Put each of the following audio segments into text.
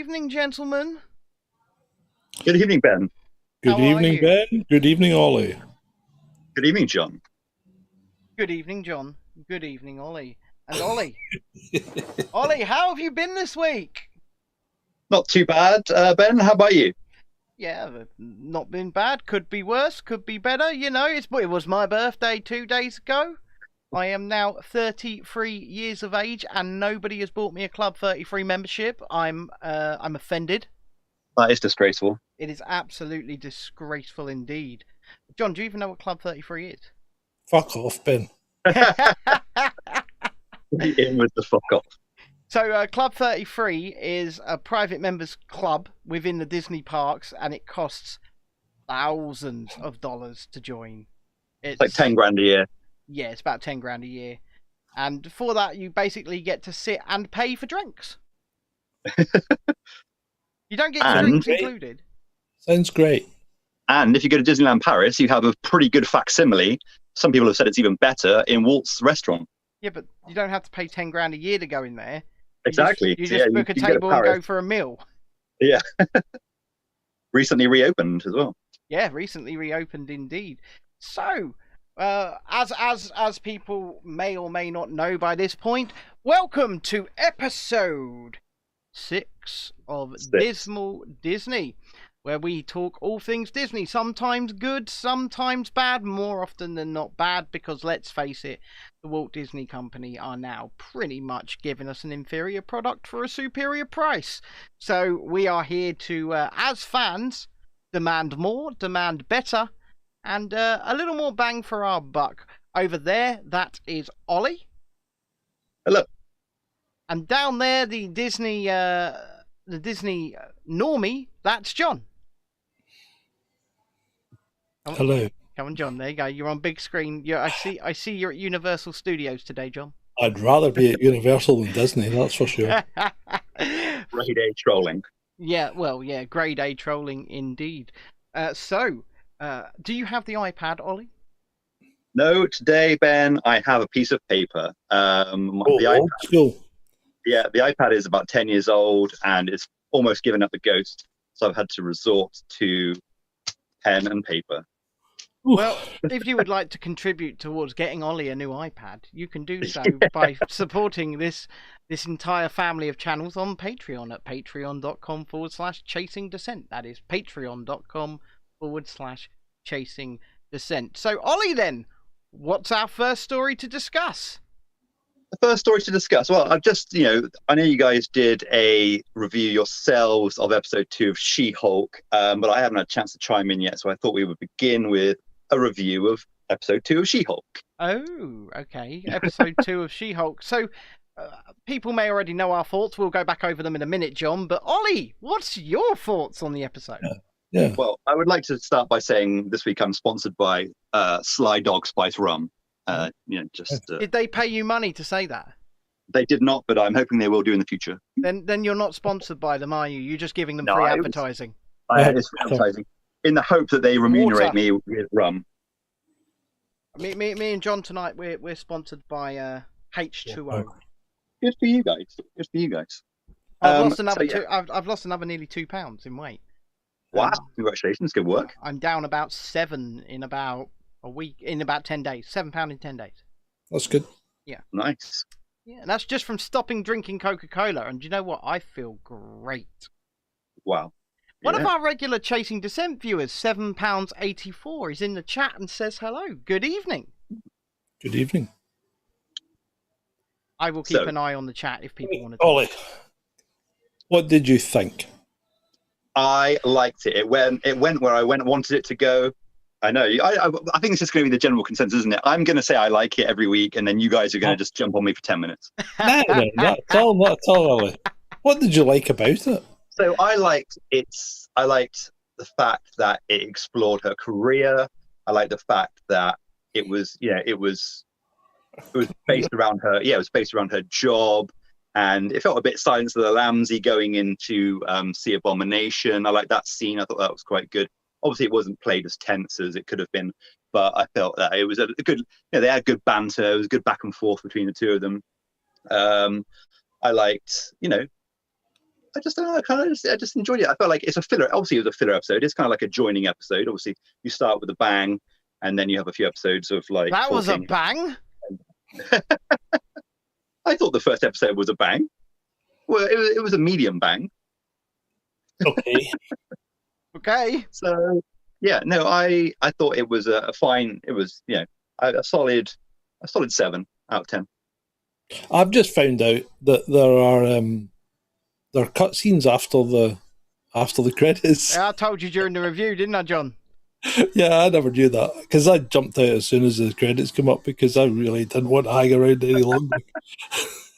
evening, gentlemen. Good evening, Ben. Good How are evening, you? Ben. Good evening, Ollie. Good evening, John. Good evening, John. Good evening, Ollie. And Ollie. Ollie, how have you been this week? Not too bad, Ben. How about you? Yeah, not been bad. Could be worse. Could be better. You know, it was my birthday 2 days ago. I am now 33 years of age, and nobody has bought me a Club 33 membership. I'm offended. That is disgraceful. It is absolutely disgraceful indeed. John, do you even know what Club 33 is? Fuck off, Ben. In with the fuck off. So, Club 33 is a private members club within the Disney parks, and it costs thousands of dollars to join. It's like 10 grand a year. Yeah, it's about 10 grand a year. And for that, you basically get to sit and pay for drinks. You don't get your drinks included. Sounds great. And if you go to Disneyland Paris, you have a pretty good facsimile. Some people have said it's even better in Walt's restaurant. Yeah, but you don't have to pay 10 grand a year to go in there. Exactly. You just book a table and go for a meal. Yeah. Recently reopened as well. Yeah, recently reopened indeed. So, as people may or may not know by this point, welcome to episode 6 of Dismal Disney, where we talk all things Disney, sometimes good, sometimes bad, more often than not bad, because let's face it, the Walt Disney Company are now pretty much giving us an inferior product for a superior price. So we are here to, as fans, demand more, demand better, and a little more bang for our buck. Over there, that is Ollie. Hello. And down there, the Disney normie, that's John. Hello. Come on, John. There you go. You're on big screen. I see you're at Universal Studios today, John. I'd rather be at Universal than Disney, that's for sure. Grade A trolling. Yeah, well, yeah, grade A trolling indeed. So, do you have the iPad, Ollie? No, today, Ben, I have a piece of paper. Old school. Yeah, the iPad is about 10 years old and it's almost given up the ghost. So I've had to resort to pen and paper. Well, if you would like to contribute towards getting Ollie a new iPad, you can do so by supporting this entire family of channels on Patreon at patreon.com/chasing descent. That is patreon.com/chasing descent. So, Ollie, then, what's our first story to discuss? The first story to discuss. Well, I've just, I know you guys did a review yourselves of episode 2 of She-Hulk, but I haven't had a chance to chime in yet. So I thought we would begin with a review of episode 2 of She-Hulk. Oh, okay. Episode 2 of She-Hulk. So people may already know our thoughts. We'll go back over them in a minute, John. But Ollie, what's your thoughts on the episode? Yeah. Well, I would like to start by saying this week I'm sponsored by Sly Dog Spice Rum. Did they pay you money to say that? They did not, but I'm hoping they will do in the future. Then you're not sponsored by them, are you? You're just giving them free advertising. It's free advertising in the hope that they remunerate me with rum. Me and John tonight, we're sponsored by H2O. Good for you guys. Good for you guys. I've lost another I've lost another nearly 2 pounds in weight. Wow! Congratulations, good work. I'm down about 7 in about a week, in about 10 days. 7 pounds in 10 days. That's good. Yeah. Nice. Yeah, and that's just from stopping drinking Coca-Cola. And do you know what? I feel great. Wow. One of our regular Chasing Descent viewers, £7.84, is in the chat and says hello. Good evening. Good evening. I will keep an eye on the chat if people want to. Ollie, what did you think? I liked it. It went where I wanted it to go. I know. I think this is going to be the general consensus, isn't it? I'm going to say I like it every week, and then you guys are going to just jump on me for 10 minutes. No, not at all, Ollie. What did you like about it? So I liked the fact that it explored her career. I liked the fact that it was based around her. Yeah, it was based around her job, and it felt a bit Silence of the Lambsy going into see Abomination. I liked that scene. I thought that was quite good. Obviously, it wasn't played as tense as it could have been, but I felt that it was a good. They had good banter. It was good back and forth between the two of them. I liked, I just don't know. I just enjoyed it. I felt like it's a filler. Obviously, it was a filler episode. It's kind of like a joining episode. Obviously, you start with a bang, and then you have a few episodes of like. That talking. was a bang. I thought the first episode was a bang. Well, it was a medium bang. Okay. Okay. So yeah, no, I thought it was a fine. It was a solid 7 out of 10. I've just found out that there are cutscenes after the credits. I told you during the review, didn't I, John? Yeah, I never knew that because I jumped out as soon as the credits come up because I really didn't want to hang around any longer.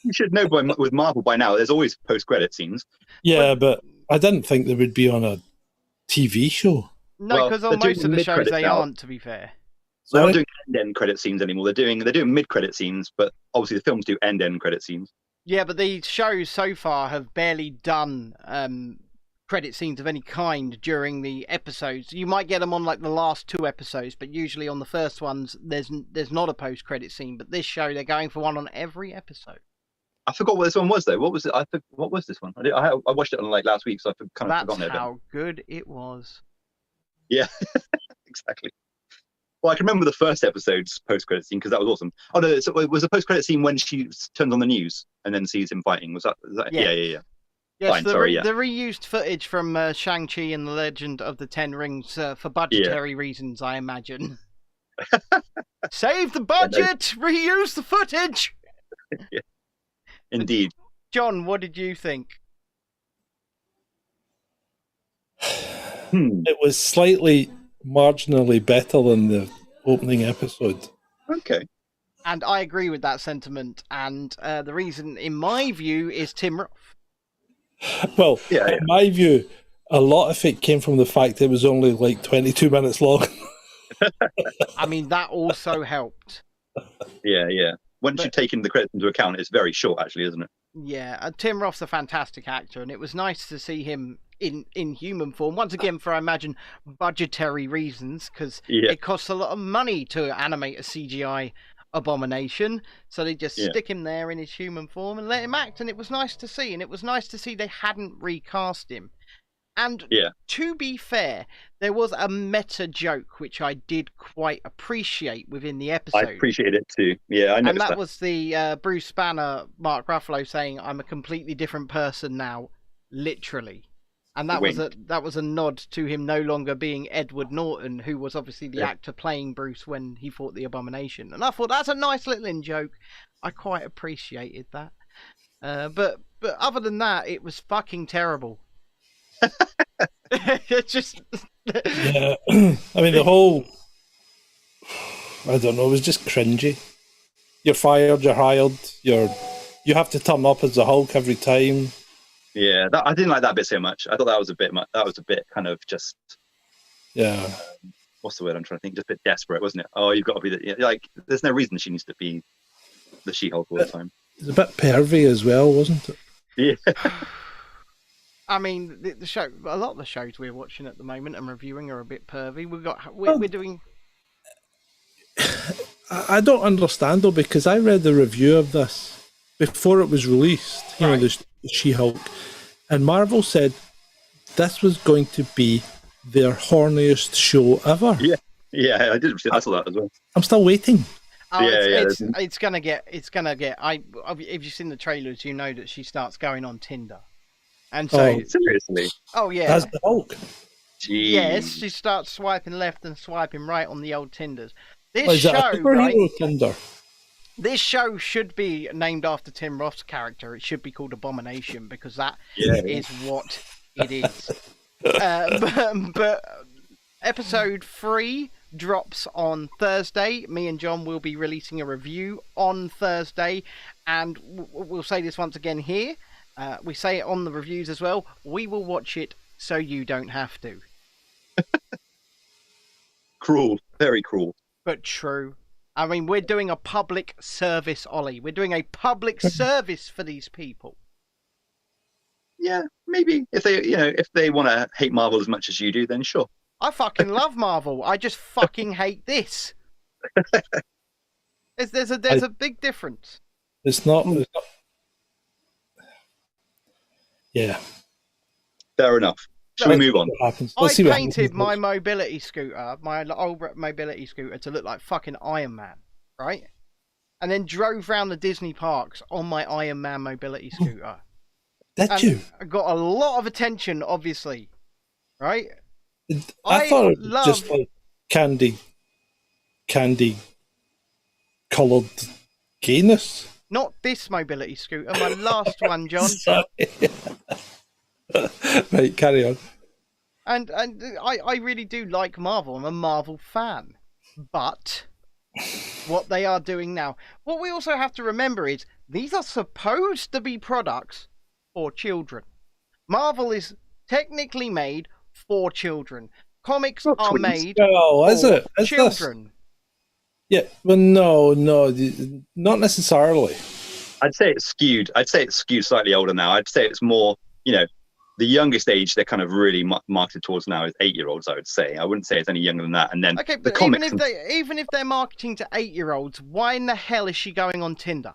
You should know with Marvel by now, there's always post-credit scenes. Yeah, but I didn't think they would be on a TV show. No, because on most of the shows they now. aren't, to be fair. They're not doing end credit scenes anymore. They're doing mid-credit scenes, but obviously the films do end credit scenes. Yeah, but the shows so far have barely done credit scenes of any kind during the episodes. You might get them on like the last 2 episodes, but usually on the first ones there's not a post-credit scene. But this show, they're going for one on every episode. I forgot what this one was though. What was it? What was this one? I watched it on like last week, so I've kind of forgotten it. That's how good it was. Yeah, exactly. Well, I can remember the first episode's post-credit scene because that was awesome. Oh no, so it was a post-credit scene when she turns on the news and then sees him fighting. Was that? Yeah. Yeah. Yes, Fine, the sorry, reused footage from Shang-Chi and the Legend of the Ten Rings for budgetary reasons, I imagine. Save the budget! Reuse the footage! Yeah. Indeed. John, what did you think? It was slightly marginally better than the opening episode. Okay. And I agree with that sentiment. And the reason, in my view, is Tim Roth. Well, in my view, a lot of it came from the fact it was only like 22 minutes long. I mean, that also helped. Yeah. Once you take the credits into account, it's very short, actually, isn't it? Yeah, Tim Roth's a fantastic actor, and it was nice to see him in human form once again for, I imagine, budgetary reasons, because it costs a lot of money to animate a CGI abomination, so they just stick him there in his human form and let him act, and it was nice to see. And it was nice to see they hadn't recast him. And to be fair, there was a meta joke which I did quite appreciate within the episode. I appreciate it too. Yeah, I noticed and that was the Bruce Banner, Mark Ruffalo saying, "I'm a completely different person now," literally. And that was a nod to him no longer being Edward Norton, who was obviously the actor playing Bruce when he fought the Abomination. And I thought that's a nice little in-joke. I quite appreciated that. But other than that, it was fucking terrible. It's just yeah. I mean, the whole, I don't know, it was just cringy. You're fired, you're hired, you have to turn up as the Hulk every time. Yeah, I didn't like that bit so much. I thought that was a bit much. That was a bit kind of just. Yeah. What's the word I'm trying to think? Just a bit desperate, wasn't it? Oh, you've got to be like. There's no reason she needs to be the She-Hulk all the time. It's a bit pervy as well, wasn't it? Yeah. I mean, the show. A lot of the shows we're watching at the moment and reviewing are a bit pervy. We're doing. I don't understand though, because I read the review of this before it was released. You know, the She-Hulk, and Marvel said this was going to be their horniest show ever. Yeah, I did. I saw that as well. I'm still waiting. Oh, it's gonna get. If you've seen the trailers, you know that she starts going on Tinder, and so seriously. Oh yeah, that's the Hulk. Jeez. Yes, she starts swiping left and swiping right on the old Tinders. This show, right? Tinder? This show should be named after Tim Roth's character. It should be called Abomination because that is what it is. But episode 3 drops on Thursday. Me and John will be releasing a review on Thursday, and we'll say this once again here. We say it on the reviews as well. We will watch it so you don't have to. Cruel, very cruel. But true. I mean, we're doing a public service, Ollie. We're doing a public service for these people. Yeah, maybe if they want to hate Marvel as much as you do, then sure. I fucking love Marvel. I just fucking hate this. There's a big difference. It's not. Yeah. Fair enough. Should we move on? What happens? I Let's see what painted happens. my mobility scooter, my old mobility scooter, to look like fucking Iron Man, right? And then drove round the Disney parks on my Iron Man mobility scooter. Did And you? I got a lot of attention, obviously, right? I thought it was just like candy coloured gayness. Not this mobility scooter, my last one, John. Sorry. Right, carry on. And I really do like Marvel. I'm a Marvel fan. But what they are doing now, what we also have to remember is these are supposed to be products for children. Marvel is technically made for children. Comics are made Oh, is for it? Is children. This? Yeah, well, no, not necessarily. I'd say it's skewed. I'd say it's skewed slightly older now. I'd say it's more, the youngest age they're kind of really marketed towards now is 8-year-olds, I would say. I wouldn't say it's any younger than that. And then Okay, the but comics. even if they're marketing to 8-year-olds, why in the hell is she going on Tinder?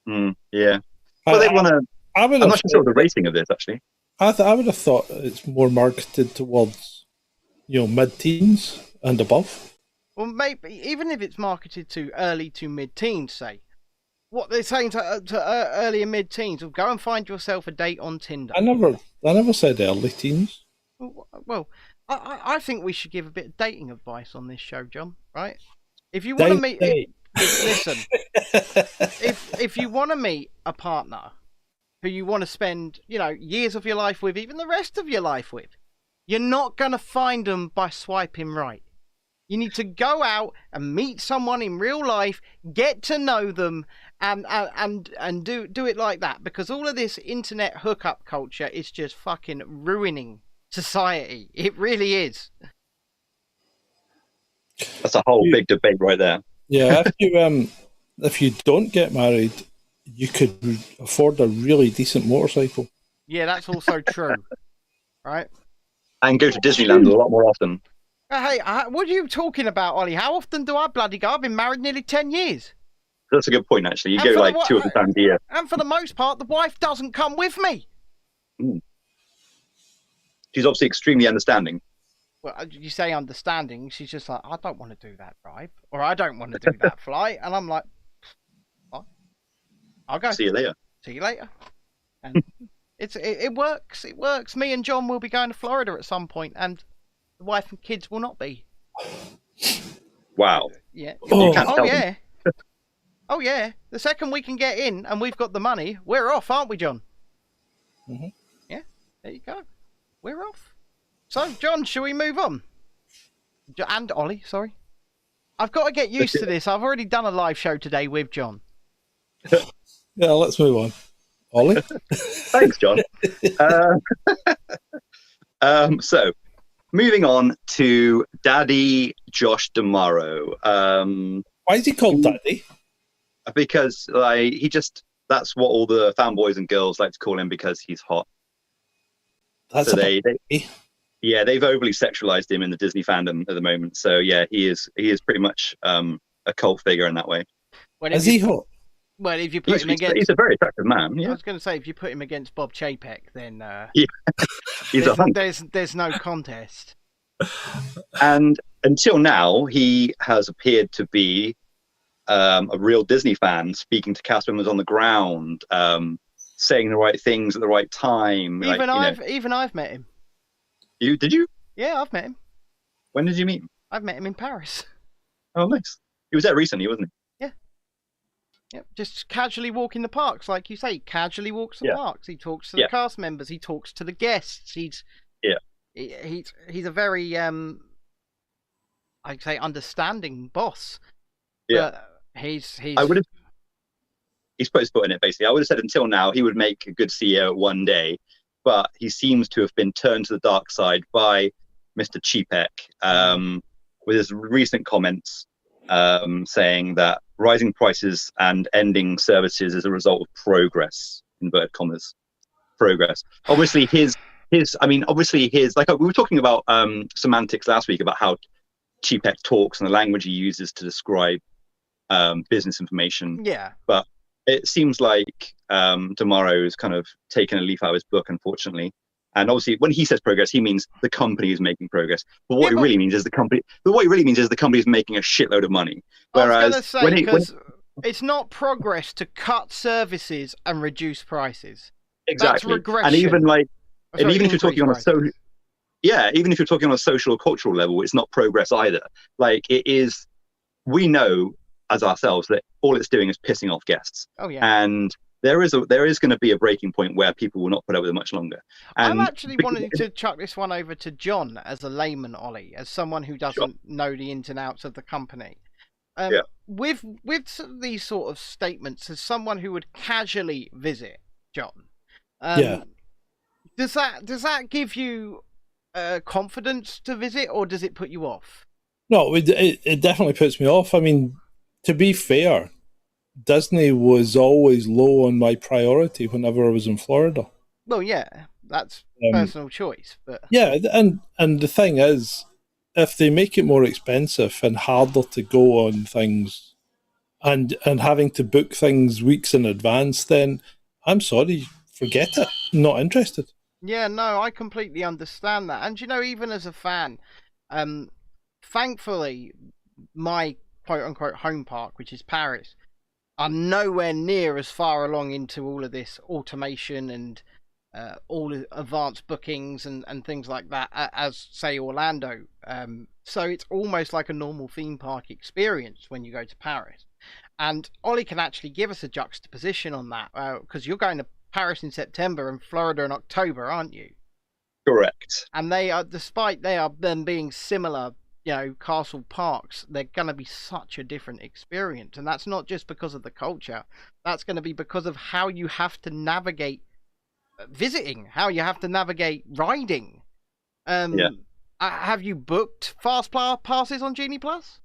Yeah. Well, they want to. I'm not sure of the rating of this, actually. I would have thought it's more marketed towards, mid-teens and above. Well, maybe even if it's marketed to early to mid-teens, say, what they're saying to early and mid-teens, go and find yourself a date on Tinder. I never said early teens. Well, I think we should give a bit of dating advice on this show, John. Right? If you want to meet, listen, if you want to meet a partner who you want to spend, years of your life with, even the rest of your life with, you're not going to find them by swiping right. You need to go out and meet someone in real life, get to know them, and do it like that. Because all of this internet hookup culture is just fucking ruining society. It really is. That's a whole big debate right there. Yeah, if you don't get married, you could afford a really decent motorcycle. Yeah, that's also true. Right? And go to Disneyland a lot more often. Hey, what are you talking about, Ollie? How often do I bloody go? I've been married nearly 10 years. That's a good point, actually. You go like 2 or 3 times a year. And for the most part, the wife doesn't come with me. She's obviously extremely understanding. Well, you say understanding. She's just like, I don't want to do that drive. Or I don't want to do that flight. And I'm like, what? I'll go. See you later. See you later. And it works. It works. Me and John will be going to Florida at some point, and the wife and kids will not be. Wow. Yeah. You can't tell yeah. Oh yeah. The second we can get in and we've got the money, we're off, aren't we, John? Mm-hmm. Yeah. There you go. We're off. So, John, shall we move on? And Ollie, sorry. I've got to get used to this. I've already done a live show today with John. Yeah, let's move on. Ollie? Thanks, John. So, moving on to Daddy Josh D'Amaro. Why is he called Daddy? Because that's what all the fanboys and girls like to call him, because he's hot. That's so they've overly sexualized him in the Disney fandom at the moment. So yeah, he is pretty much a cult figure in that way. Is he hot? Well, if you put him against, he's a very attractive man. Yeah. I was going to say, if you put him against Bob Chapek, then there's no contest. And until now, he has appeared to be a real Disney fan, speaking to cast members on the ground, saying the right things at the right time. Even I've met him. Did you? Yeah, I've met him. When did you meet him? I've met him in Paris. Oh, nice. He was there recently, wasn't he? Yeah. Yep. Just casually walking the parks, like you say. Casually walks the parks. He talks to the cast members. He talks to the guests. He's a very I'd say understanding boss. Yeah. He's supposed to put in it, basically. I would have said until now he would make a good CEO one day, but he seems to have been turned to the dark side by Mr. Chapek with his recent comments saying that rising prices and ending services is a result of progress, inverted commas, progress. Obviously his like we were talking about semantics last week about how Chapek talks and the language he uses to describe business information. Yeah. But it seems like D'Amaro has kind of taken a leaf out of his book, unfortunately. And obviously, when he says progress, he means the company is making progress. But what Yeah, he but- really means is the company. But what he really means is the company is making a shitload of money. I was Whereas gonna say, when because it's not progress to cut services and reduce prices. That's exactly, regression. and even like, Sorry, and even if you're increase talking on a prices. even if you're talking on a social or cultural level, it's not progress either. Like it is, we know as ourselves that all it's doing is pissing off guests. Oh yeah. And there is going to be a breaking point where people will not put up with it much longer. And I'm actually wanting to chuck this one over to John as a layman, Ollie, as someone who doesn't know the ins and outs of the company. Yeah. With these sort of statements, as someone who would casually visit, John, Yeah. does that give you confidence to visit, or does it put you off? No, it definitely puts me off. I mean, to be fair, Disney was always low on my priority whenever I was in Florida. Well, yeah, that's personal choice, but Yeah, and the thing is, if they make it more expensive and harder to go on things, and having to book things weeks in advance, then I'm sorry, forget it. Not interested. yeah, no, I completely understand that. And even as a fan, thankfully, my quote unquote home park, which is Paris, are nowhere near as far along into all of this automation and all advanced bookings and things like that as, say, Orlando. So it's almost like a normal theme park experience when you go to Paris. And Ollie can actually give us a juxtaposition on that, because you're going to Paris in September and Florida in October, aren't you? correct. And they are, despite them being similar, castle parks, they're going to be such a different experience. And that's not just because of the culture. That's going to be because of how you have to navigate visiting, how you have to navigate riding. Have you booked fast passes on Genie Plus?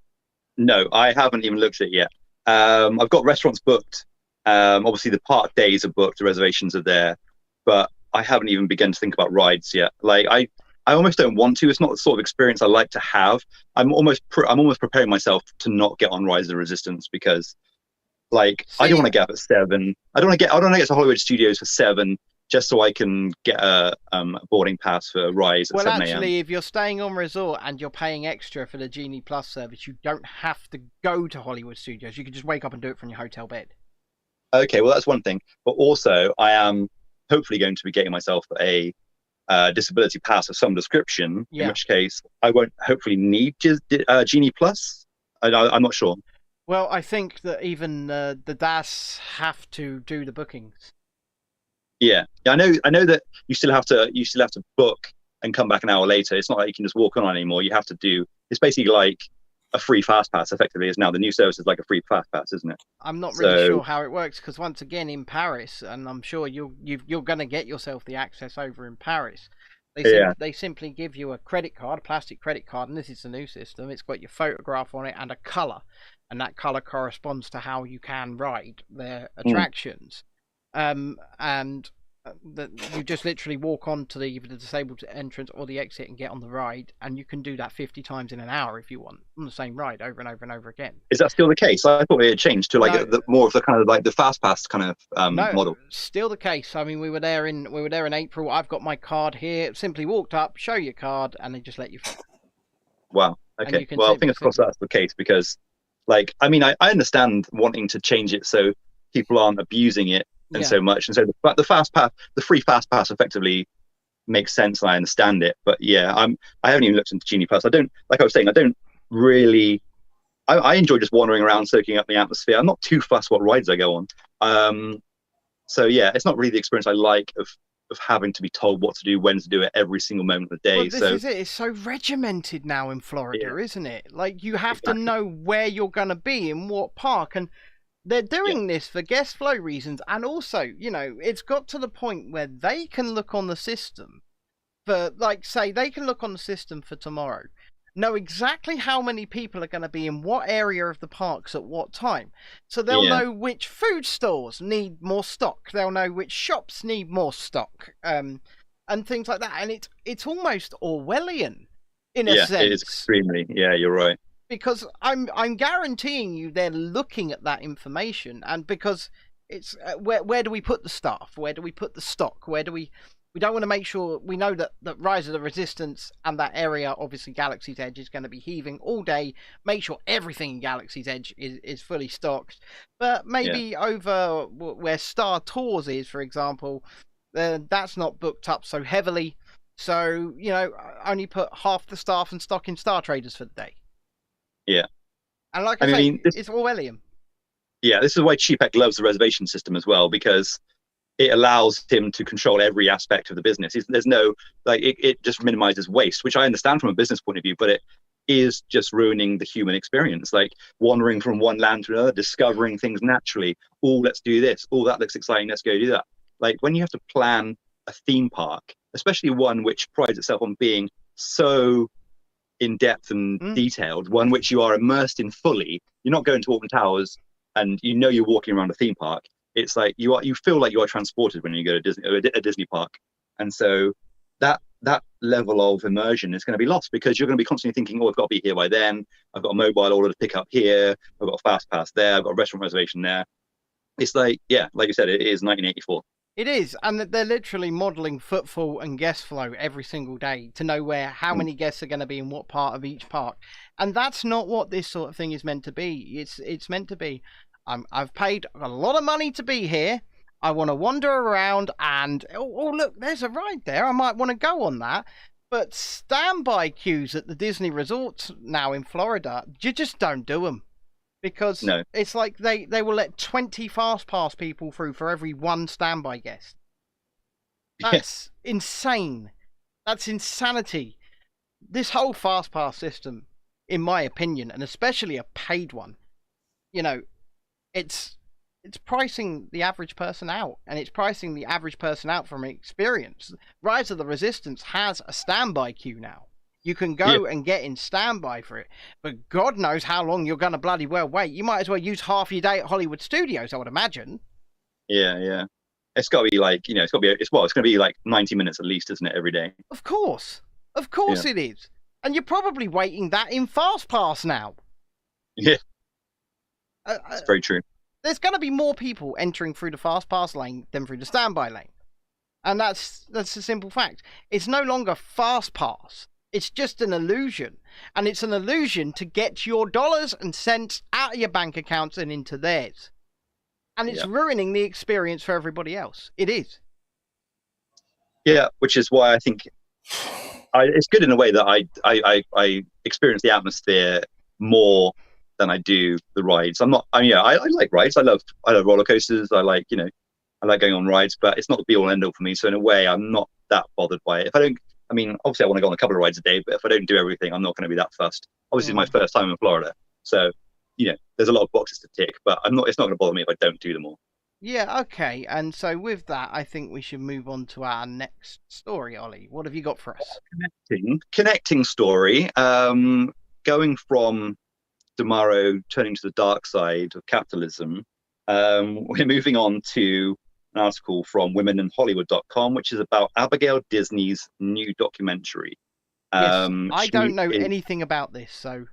No, I haven't even looked at it yet. I've got restaurants booked. Obviously, the park days are booked. The reservations are there, but I haven't even begun to think about rides yet. Like I almost don't want to. It's not the sort of experience I like to have. I'm almost preparing myself to not get on Rise of the Resistance because, like, I don't want to get up at 7. I don't want to get to Hollywood Studios for 7 just so I can get a boarding pass for Rise at 7 a.m. Well, actually, if you're staying on resort and you're paying extra for the Genie Plus service, you don't have to go to Hollywood Studios. You can just wake up and do it from your hotel bed. Okay, well, that's one thing. But also, I am hopefully going to be getting myself a disability pass of some description, in which case I won't hopefully need Genie Plus. I'm not sure. Well, I think that even the DAS have to do the bookings. Yeah, I know that you still have to book and come back an hour later. It's not like you can just walk on anymore. You have to do. It's basically like a free fast pass. Effectively, is now the new service is like a free fast pass, isn't it? I'm not really sure how it works because once again in Paris, and I'm sure you're going to get yourself the access over in Paris. They simply give you a credit card, a plastic credit card, and this is the new system. It's got your photograph on it and a colour, and that colour corresponds to how you can ride their attractions. And you just literally walk on to either the disabled entrance or the exit and get on the ride, and you can do that 50 times in an hour if you want on the same ride over and over and over again. Is that still the case? I thought it had changed to like more of the kind of like the fast pass kind of model. Still the case. I mean, we were there in April. I've got my card here. Simply walked up, show your card, and they just let you through. Wow. Okay. Well, fingers crossed that's the case because, like, I mean, I understand wanting to change it so people aren't abusing it and so much, and so the fast pass, the free fast pass, effectively makes sense. And I understand it, but yeah, I haven't even looked into Genie Plus. I don't, like I was saying, I don't really. I enjoy just wandering around, soaking up the atmosphere. I'm not too fussed what rides I go on. So yeah, it's not really the experience I like of having to be told what to do, when to do it every single moment of the day. Well, this is it. It's so regimented now in Florida, isn't it? Like you have to know where you're going to be in what park, and they're doing this for guest flow reasons, and also, it's got to the point where they can look on the system for, like, say, they can look on the system for tomorrow, know exactly how many people are going to be in what area of the parks at what time. So they'll know which food stores need more stock. They'll know which shops need more stock, and things like that. And it's almost Orwellian in a sense. Yeah, it is extremely. Yeah, you're right. Because I'm guaranteeing you they're looking at that information, and because it's where do we put the staff? Where do we put the stock? Where do we We don't want to make sure we know that Rise of the Resistance and that area, obviously Galaxy's Edge, is going to be heaving all day. Make sure everything in Galaxy's Edge is fully stocked. But maybe over where Star Tours is, for example, that's not booked up so heavily. So, only put half the staff and stock in Star Traders for the day. Yeah. And like I say, it's Orwellian. Yeah, this is why Chipek loves the reservation system as well, because it allows him to control every aspect of the business. There's no, it just minimizes waste, which I understand from a business point of view, but it is just ruining the human experience, like wandering from one land to another, discovering things naturally. Oh, let's do this. Oh, that looks exciting. Let's go do that. Like when you have to plan a theme park, especially one which prides itself on being so in depth and detailed, one which you are immersed in fully. You're not going to Alton Towers and you're walking around a theme park. It's like you feel like you are transported when you go to a Disney park, and so that level of immersion is going to be lost because you're going to be constantly thinking, oh, I've got to be here by then. I've got a mobile order to pick up here. I've got a fast pass there. I've got a restaurant reservation there. It's like, yeah, like you said, it is 1984. It is, and they're literally modelling footfall and guest flow every single day to know how many guests are going to be in what part of each park, and that's not what this sort of thing is meant to be. It's meant to be, I've paid a lot of money to be here. I want to wander around and, oh look, there's a ride there. I might want to go on that. But standby queues at the Disney resorts now in Florida, you just don't do them. Because it's like they will let 20 Fast Pass people through for every one standby guest. That's insane. That's insanity. This whole Fast Pass system, in my opinion, and especially a paid one, it's pricing the average person out, and it's pricing the average person out from experience. Rise of the Resistance has a standby queue now. You can go and get in standby for it, but God knows how long you're going to bloody well wait. You might as well use half your day at Hollywood Studios, I would imagine. Yeah. It's got to be like, it's going to be like 90 minutes at least, isn't it, every day? Of course it is. And you're probably waiting that in Fast Pass now. Yeah. That's very true. There's going to be more people entering through the Fast Pass lane than through the standby lane. And that's a simple fact. It's no longer Fast Pass. It's just an illusion. And it's an illusion to get your dollars and cents out of your bank accounts and into theirs. And it's ruining the experience for everybody else. It is. Yeah, which is why I think it's good in a way that I experience the atmosphere more than I do the rides. I like rides. I love roller coasters. I like going on rides, but it's not the be all end all for me. So in a way, I'm not that bothered by it. Obviously I want to go on a couple of rides a day, but if I don't do everything, I'm not going to be that fussed. Obviously it's my first time in Florida. So, there's a lot of boxes to tick, but it's not going to bother me if I don't do them all. Yeah, okay. And so with that, I think we should move on to our next story, Ollie. What have you got for us? Connecting story. Going from tomorrow turning to the dark side of capitalism, we're moving on to an article from womeninhollywood.com, which is about Abigail Disney's new documentary. Yes, I don't know anything about this, so...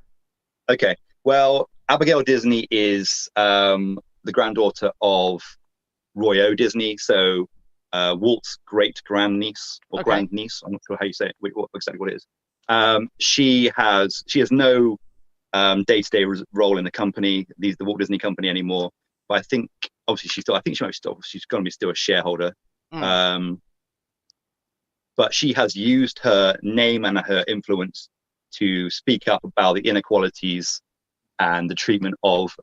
Okay, well, Abigail Disney is the granddaughter of Roy O. Disney, so Walt's great-grandniece, or grandniece, I'm not sure how you say it, exactly what it is. She has no day-to-day role in the company, the Walt Disney Company anymore. But I think obviously she's going to be still a shareholder. But she has used her name and her influence to speak up about the inequalities and the treatment of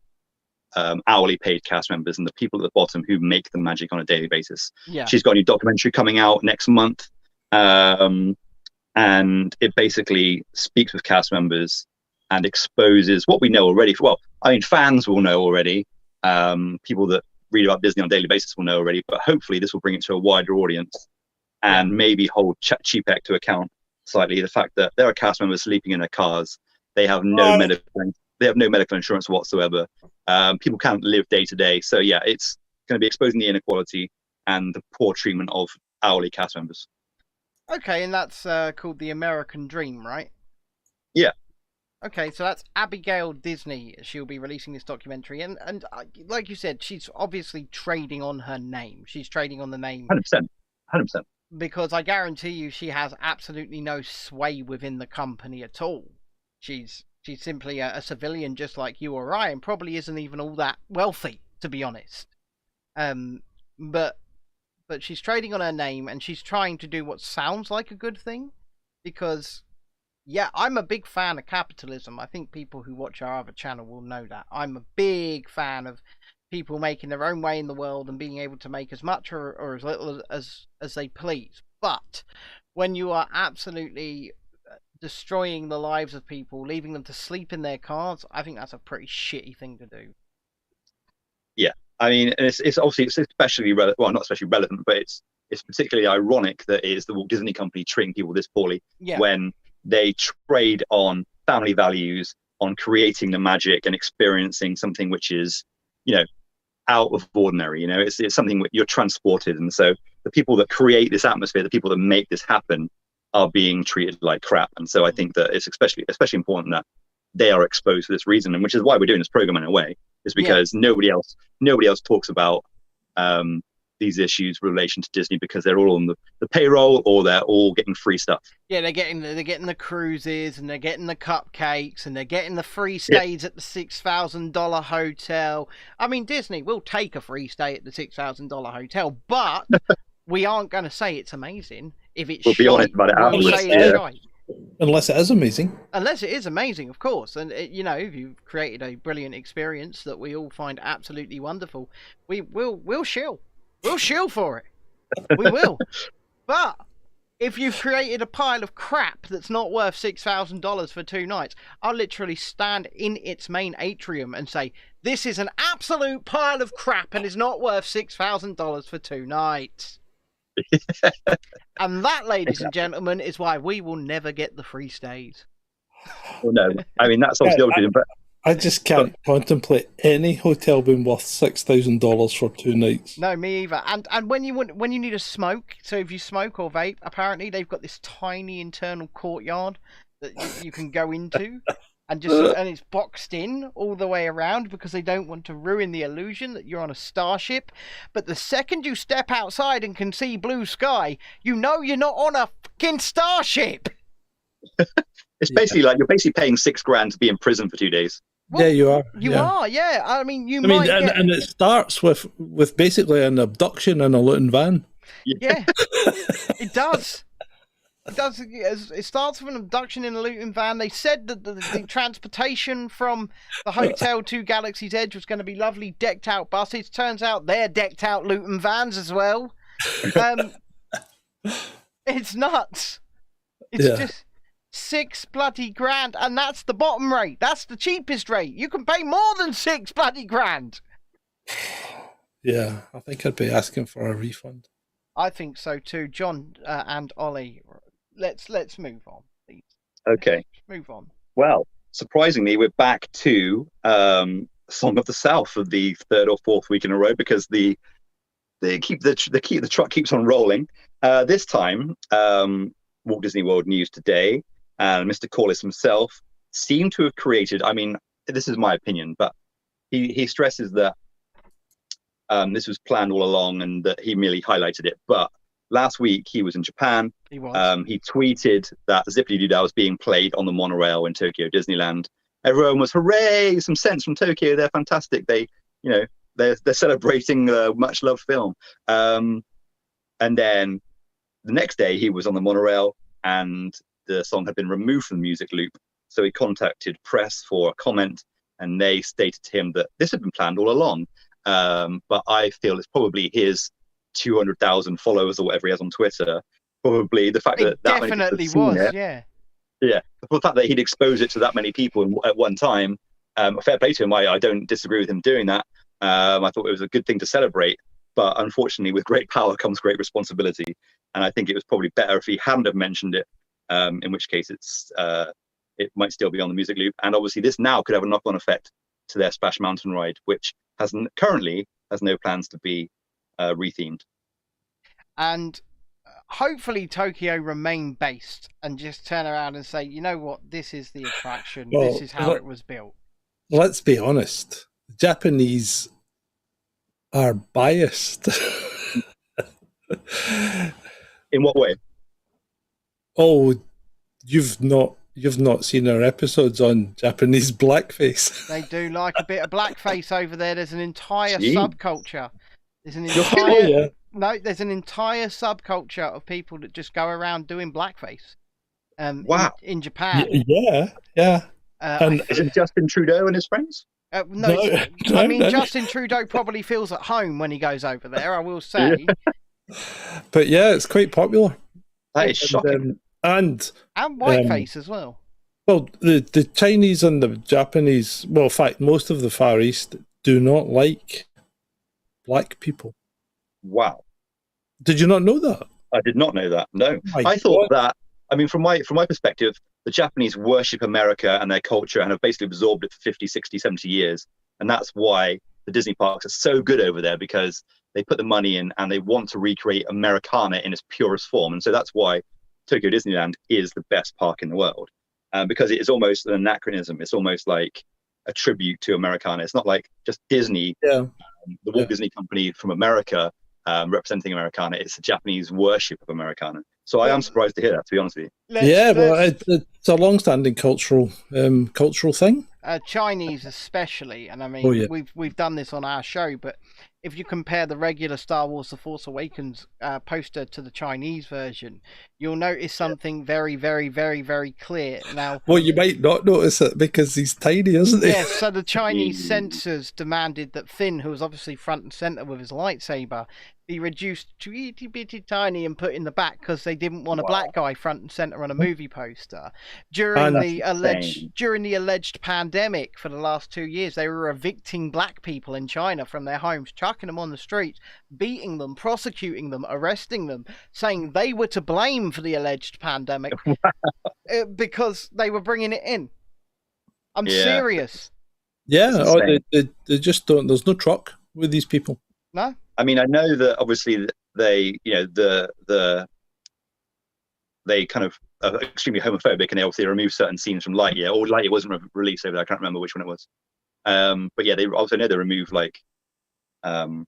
hourly paid cast members and the people at the bottom who make the magic on a daily basis. Yeah. She's got a new documentary coming out next month. And it basically speaks with cast members and exposes what we know already. Fans will know already. People that read about Disney on a daily basis will know already, but hopefully this will bring it to a wider audience and maybe hold Chipek to account slightly. The fact that there are cast members sleeping in their cars, they have no medical insurance whatsoever. People can't live day to day. So yeah, it's going to be exposing the inequality and the poor treatment of hourly cast members. Okay, and that's called The American Dream, right? Yeah. Okay, so that's Abigail Disney. She'll be releasing this documentary, and like you said, she's obviously trading on her name. She's trading on the name. 100%. because I guarantee you she has absolutely no sway within the company at all. She's simply a civilian just like you or I, and probably isn't even all that wealthy, to be honest. But she's trading on her name, and she's trying to do what sounds like a good thing, because yeah, I'm a big fan of capitalism. I think people who watch our other channel will know that. I'm a big fan of people making their own way in the world and being able to make as much or as little as they please. But when you are absolutely destroying the lives of people, leaving them to sleep in their cars, I think that's a pretty shitty thing to do. Yeah, I mean, and it's obviously it's especially relevant. Well, not especially relevant, but it's particularly ironic that it is the Walt Disney Company treating people this poorly when they trade on family values, on creating the magic and experiencing something which is, out of ordinary. It's something you're transported, and so the people that create this atmosphere, the people that make this happen, are being treated like crap. And so I think that it's especially important that they are exposed for this reason, and which is why we're doing this program in a way, is because nobody else talks about these issues in relation to Disney, because they're all on the payroll, or they're all getting free stuff. Yeah, they're getting the cruises, and they're getting the cupcakes, and they're getting the free stays at the $6,000 hotel. I mean, Disney will take a free stay at the $6,000 hotel, but we aren't going to say it's amazing if it's. We'll be honest about it afterwards. Unless it is amazing. Unless it is amazing, of course. And, if you've created a brilliant experience that we all find absolutely wonderful, we'll shill. We'll shill for it. We will. But if you've created a pile of crap that's not worth $6,000 for 2 nights, I'll literally stand in its main atrium and say, this is an absolute pile of crap and is not worth $6,000 for 2 nights. And that, ladies and gentlemen, is why we will never get the free stays. Well, no, I mean, that's obviously obvious, but I just can't contemplate any hotel being worth $6,000 for 2 nights. No, me either. And when you need a smoke, so if you smoke or vape, apparently they've got this tiny internal courtyard that you can go into, and it's boxed in all the way around because they don't want to ruin the illusion that you're on a starship. But the second you step outside and can see blue sky, you know you're not on a fucking starship. It's basically like you're basically paying $6,000 to be in prison for 2 days. Well, yeah, you are. You are, yeah. I mean, and it starts with basically an abduction in a Luton van. Yeah, it does. It does. It starts with an abduction in a Luton van. They said that the transportation from the hotel to Galaxy's Edge was going to be lovely decked out buses. Turns out they're decked out Luton vans as well. It's nuts. It's just $6 bloody grand, and that's the bottom rate. That's the cheapest rate. You can pay more than $6 bloody grand. Yeah, I think I'd be asking for a refund. I think so too, John and Ollie. Let's move on, please. Okay, let's move on. Well, surprisingly, we're back to Song of the South for the 3rd or 4th week in a row, because the truck keeps on rolling. This time, Walt Disney World News Today and Mr. Corliss himself seem to have created, I mean, this is my opinion, but he stresses that this was planned all along and that he merely highlighted it. But last week he was in Japan. He was. He tweeted that Zippity-Doo-Dah was being played on the monorail in Tokyo Disneyland. Everyone was, hooray, some sense from Tokyo. They're fantastic. They're celebrating a much loved film. And then the next day he was on the monorail and the song had been removed from the music loop. So he contacted press for a comment, and they stated to him that this had been planned all along. But I feel it's probably his 200,000 followers or whatever he has on Twitter. Probably the fact that definitely was, yeah. The fact that he'd exposed it to that many people at one time. Fair play to him. I don't disagree with him doing that. I thought it was a good thing to celebrate. But unfortunately, with great power comes great responsibility. And I think it was probably better if he hadn't have mentioned it. In which case, it might still be on the music loop. And obviously, this now could have a knock-on effect to their Splash Mountain ride, which currently has no plans to be rethemed. And hopefully Tokyo remain based and just turn around and say, you know what, this is the attraction. Well, this is how it was built. Let's be honest. The Japanese are biased. In what way? Oh, you've not seen our episodes on Japanese blackface. They do like a bit of blackface over there. There's an entire Gee. subculture. There's an You're entire Oh, yeah. no. There's an entire subculture of people that just go around doing blackface. Wow. In Japan. Yeah. And Is it Justin Trudeau and his friends? no, No, I mean no. Justin Trudeau probably feels at home when he goes over there. I will say, But yeah, it's quite popular. That is shocking. And and whiteface as well. well, the Chinese and the Japanese, well, in fact, most of the Far East do not like black people. Wow. Did you not know that? I did not know that. No. My I thought God. that, I mean, from my perspective, the Japanese worship America and their culture and have basically absorbed it for 50, 60, 70 years. And that's why the Disney parks are so good over there, because they put the money in and they want to recreate Americana in its purest form. And so that's why Tokyo Disneyland is the best park in the world, because it is almost an anachronism. It's almost like a tribute to Americana. It's not like just Disney, Yeah. the Walt Disney Company from America, representing Americana. It's a Japanese worship of Americana. So I am surprised to hear that, to be honest with you. It's a long-standing cultural thing. Chinese especially, and I mean we've done this on our show, but if you compare the regular Star Wars The Force Awakens poster to the Chinese version, you'll notice something very, very, very, very clear. Now, Well, you might not notice it because he's tiny, isn't he? yes, so the Chinese censors demanded that Finn, who was obviously front and center with his lightsaber, be reduced to itty bitty tiny and put in the back because they didn't want a black guy front and center on a movie poster. During the alleged pandemic for the last 2 years, they were evicting black people in China from their homes, chucking them on the streets, beating them, prosecuting them, arresting them, saying they were to blame for the alleged pandemic because they were bringing it in. I'm serious. Yeah, they just don't. There's no truck with these people. No. I mean, I know that obviously they, they kind of are extremely homophobic, and they obviously remove certain scenes from Lightyear. Or Lightyear wasn't released over there. I can't remember which one it was. But yeah, they also know they remove like kind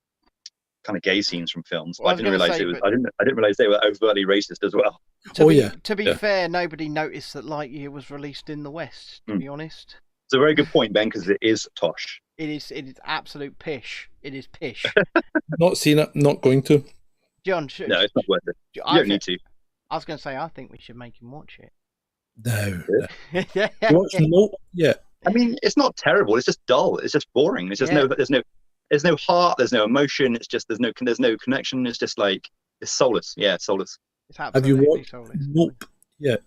of gay scenes from films. Well, I didn't realize I didn't realize they were overtly racist as well. To be fair, nobody noticed that Lightyear was released in the West. To be honest, it's a very good point, Ben, because it is tosh. It is absolute pish. It is pish. Not seen it. Not going to. John, no, it's not worth it. You don't need to. I was going to say, I think we should make him watch it. No. Yeah. Watch Nope. Yeah. I mean, it's not terrible. It's just dull. It's just boring. It's just there's no heart. There's no emotion. It's just there's no connection. It's just like it's soulless. Yeah, it's soulless. It's absolutely Have you watched soulless. Nope yet?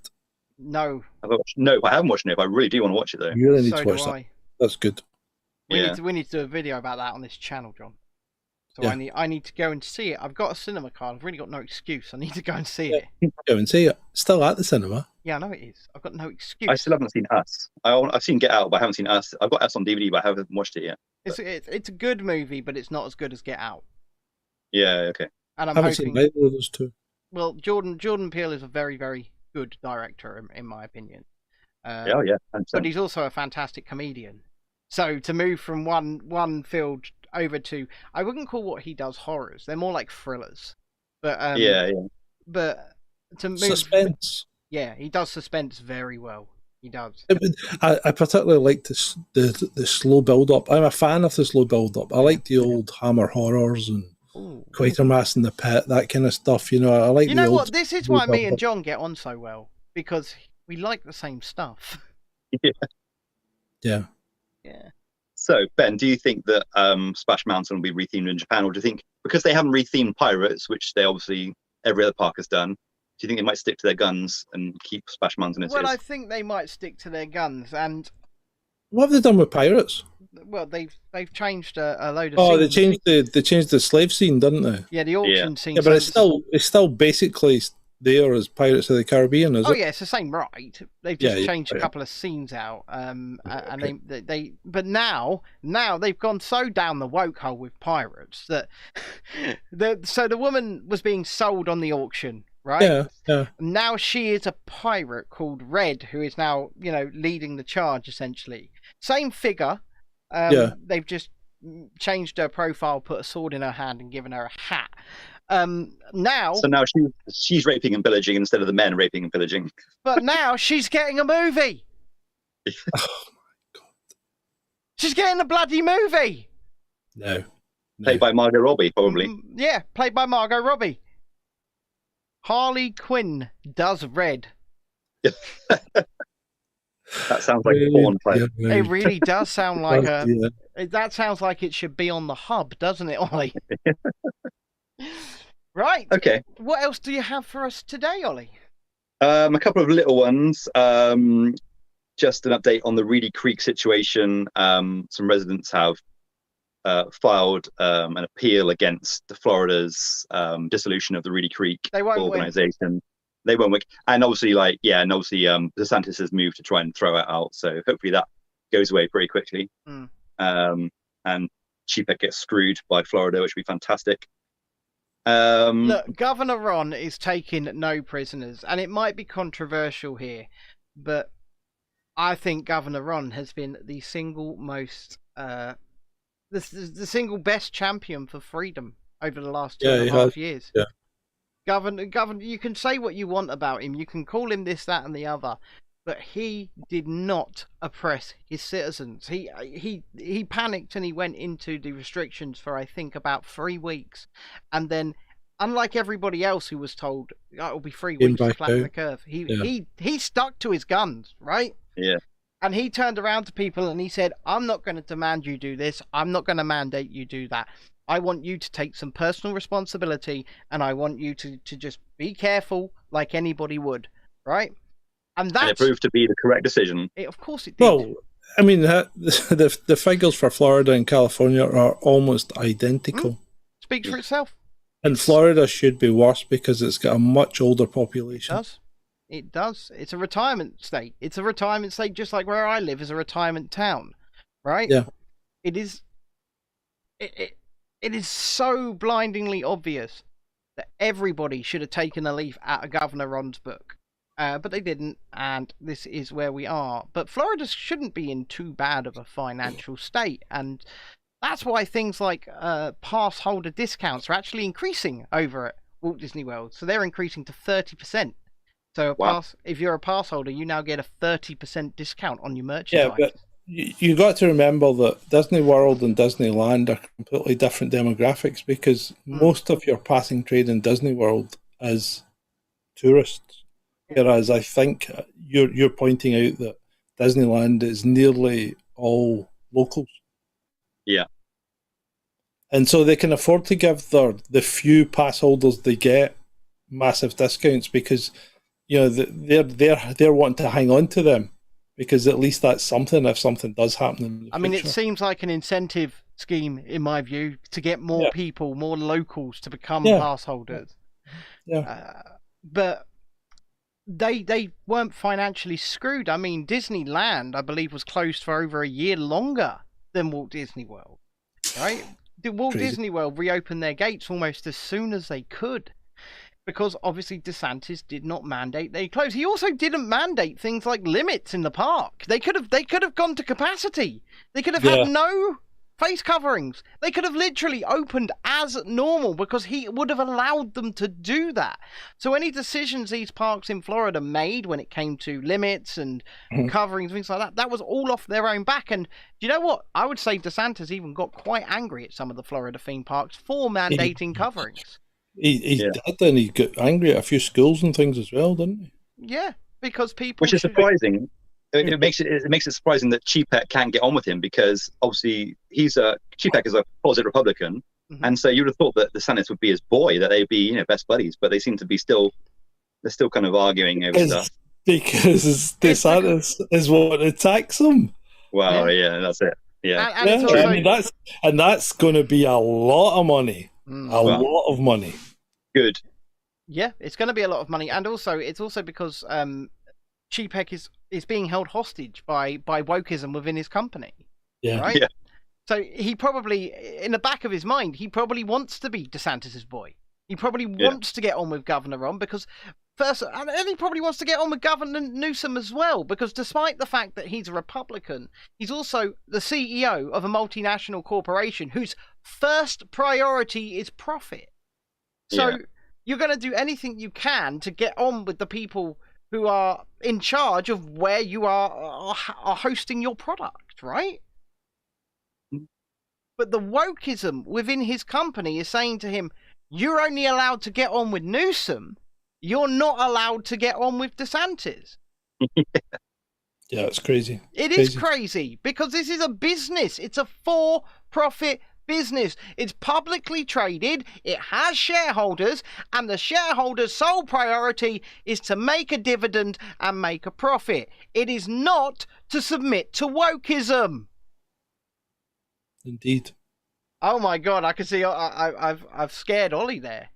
No. I've watched Nope. I haven't watched Nope. I really do want to watch it though. You really need to watch that. That's good. We need to do a video about that on this channel, John. So yeah. I need to go and see it. I've got a cinema card. I've really got no excuse. I need to go and see it. Go and see it. Still at the cinema. Yeah, I know it is. I've got no excuse. I still haven't seen Us. I've seen Get Out, but I haven't seen Us. I've got Us on DVD, but I haven't watched it yet. It's a good movie, but it's not as good as Get Out. Yeah, okay. And I haven't seen either of those two. Well, Jordan Peele is a very, very good director, in my opinion. Yeah, 100%. But he's also a fantastic comedian. So to move from one field over to, I wouldn't call what he does horrors. They're more like thrillers. But But to move, suspense. Yeah, he does suspense very well. He does. I particularly like the slow build up. I'm a fan of the slow build up. I like the old Hammer horrors and Quatermass in the Pit, that kind of stuff. You know, I like. You know what? This is why me and John get on so well, because we like the same stuff. Yeah. So, Ben, do you think that Splash Mountain will be rethemed in Japan, or do you think because they haven't rethemed Pirates, which they obviously every other park has done, do you think they might stick to their guns and keep Splash Mountain as is? Well, I think they might stick to their guns, and what have they done with Pirates? Well, they've changed a load of. Scenes. They changed the slave scene, didn't they? Yeah, the auction scene. Yeah, but it's still basically there as Pirates of the Caribbean, is it? Oh yeah, it's the same ride. They've just changed a couple of scenes out, and but now they've gone so down the woke hole with Pirates that the woman was being sold on the auction, right? Yeah. Now she is a pirate called Red, who is now leading the charge essentially. Same figure. They've just changed her profile, put a sword in her hand, and given her a hat. Now, So now she's raping and pillaging instead of the men raping and pillaging. but now she's getting a movie. Oh my God. She's getting a bloody movie. No. Played by Margot Robbie, probably. Yeah, played by Margot Robbie. Harley Quinn does Red. That sounds like a porn play. It really does sound like that sounds like it should be on the hub, doesn't it, Ollie? Right. Okay. What else do you have for us today, Ollie? A couple of little ones. Just an update on the Reedy Creek situation. Some residents have filed an appeal against Florida's dissolution of the Reedy Creek organization. They won't win. And obviously, DeSantis has moved to try and throw it out. So hopefully that goes away pretty quickly. And Cheaphead gets screwed by Florida, which would be fantastic. Look, Governor Ron is taking no prisoners, and it might be controversial here, but I think Governor Ron has been the single most, the single best champion for freedom over the last 2.5 years. Yeah. Governor, you can say what you want about him. You can call him this, that, and the other, but he did not oppress his citizens. He panicked and he went into the restrictions for, I think, about 3 weeks, and then, unlike everybody else who was told it'll be 3 weeks to flatten the curve, he stuck to his guns, right? Yeah. And he turned around to people and he said, "I'm not going to demand you do this. I'm not going to mandate you do that. I want you to take some personal responsibility, and I want you to just be careful like anybody would," right? And it proved to be the correct decision. Of course it did. Well, I mean, the figures for Florida and California are almost identical. Speaks for itself. And Florida should be worse because it's got a much older population. It does. It's a retirement state. It's a retirement state just like where I live is a retirement town, right? Yeah. It is. It is so blindingly obvious that everybody should have taken a leaf out of Governor Ron's book. But they didn't, and this is where we are. But Florida shouldn't be in too bad of a financial state, and that's why things like pass holder discounts are actually increasing over at Walt Disney World. So they're increasing to 30%. So if you're a pass holder, you now get a 30% discount on your merchandise. Yeah, but you got to remember that Disney World and Disneyland are completely different demographics, because most of your passing trade in Disney World is tourists. Whereas I think you're pointing out that Disneyland is nearly all locals. Yeah. And so they can afford to give the few pass holders they get massive discounts, because they're wanting to hang on to them, because at least that's something if something does happen in the future. I mean, it seems like an incentive scheme, in my view, to get more people, more locals to become pass holders. Yeah. But they weren't financially screwed. I mean, Disneyland, I believe, was closed for over a year longer than Walt Disney World, right? Walt Disney World reopened their gates almost as soon as they could, because obviously DeSantis did not mandate they close. He also didn't mandate things like limits in the park. They could have gone to capacity. They could have had no face coverings. They could have literally opened as normal, because he would have allowed them to do that. So any decisions these parks in Florida made when it came to limits and coverings, things like that, that was all off their own back. And do you know what? I would say DeSantis even got quite angry at some of the Florida theme parks for mandating coverings. He did, and he got angry at a few schools and things as well, didn't he? Yeah, because people... Which is surprising. It makes it surprising that Cheaphead can't get on with him, because obviously Cheaphead is a closet Republican, and so you would have thought that DeSantis would be his boy, that they'd be best buddies, but they seem to be they're still kind of arguing over stuff. Because DeSantis is what attacks him. Well, yeah, that's it. Yeah, and also... I mean, that's going to be a lot of money, lot of money. Good. Yeah, it's going to be a lot of money, and also it's also because Cheaphead is being held hostage by wokeism within his company. Yeah. Right? Yeah. So he probably, in the back of his mind, he probably wants to be DeSantis's boy. He probably wants to get on with Governor Ron, because and he probably wants to get on with Governor Newsom as well, because despite the fact that he's a Republican, he's also the CEO of a multinational corporation whose first priority is profit. So Yeah. you're going to do anything you can to get on with the people who are in charge of where you are hosting your product, right? But the wokeism within his company is saying to him, you're only allowed to get on with Newsom. You're not allowed to get on with DeSantis. Yeah, it's crazy. It is crazy because this is a business. It's a for-profit business. It's publicly traded. It has shareholders, and the shareholders' sole priority is to make a dividend and make a profit. It is not to submit to wokeism. Indeed. Oh my God! I can see I've scared Ollie there.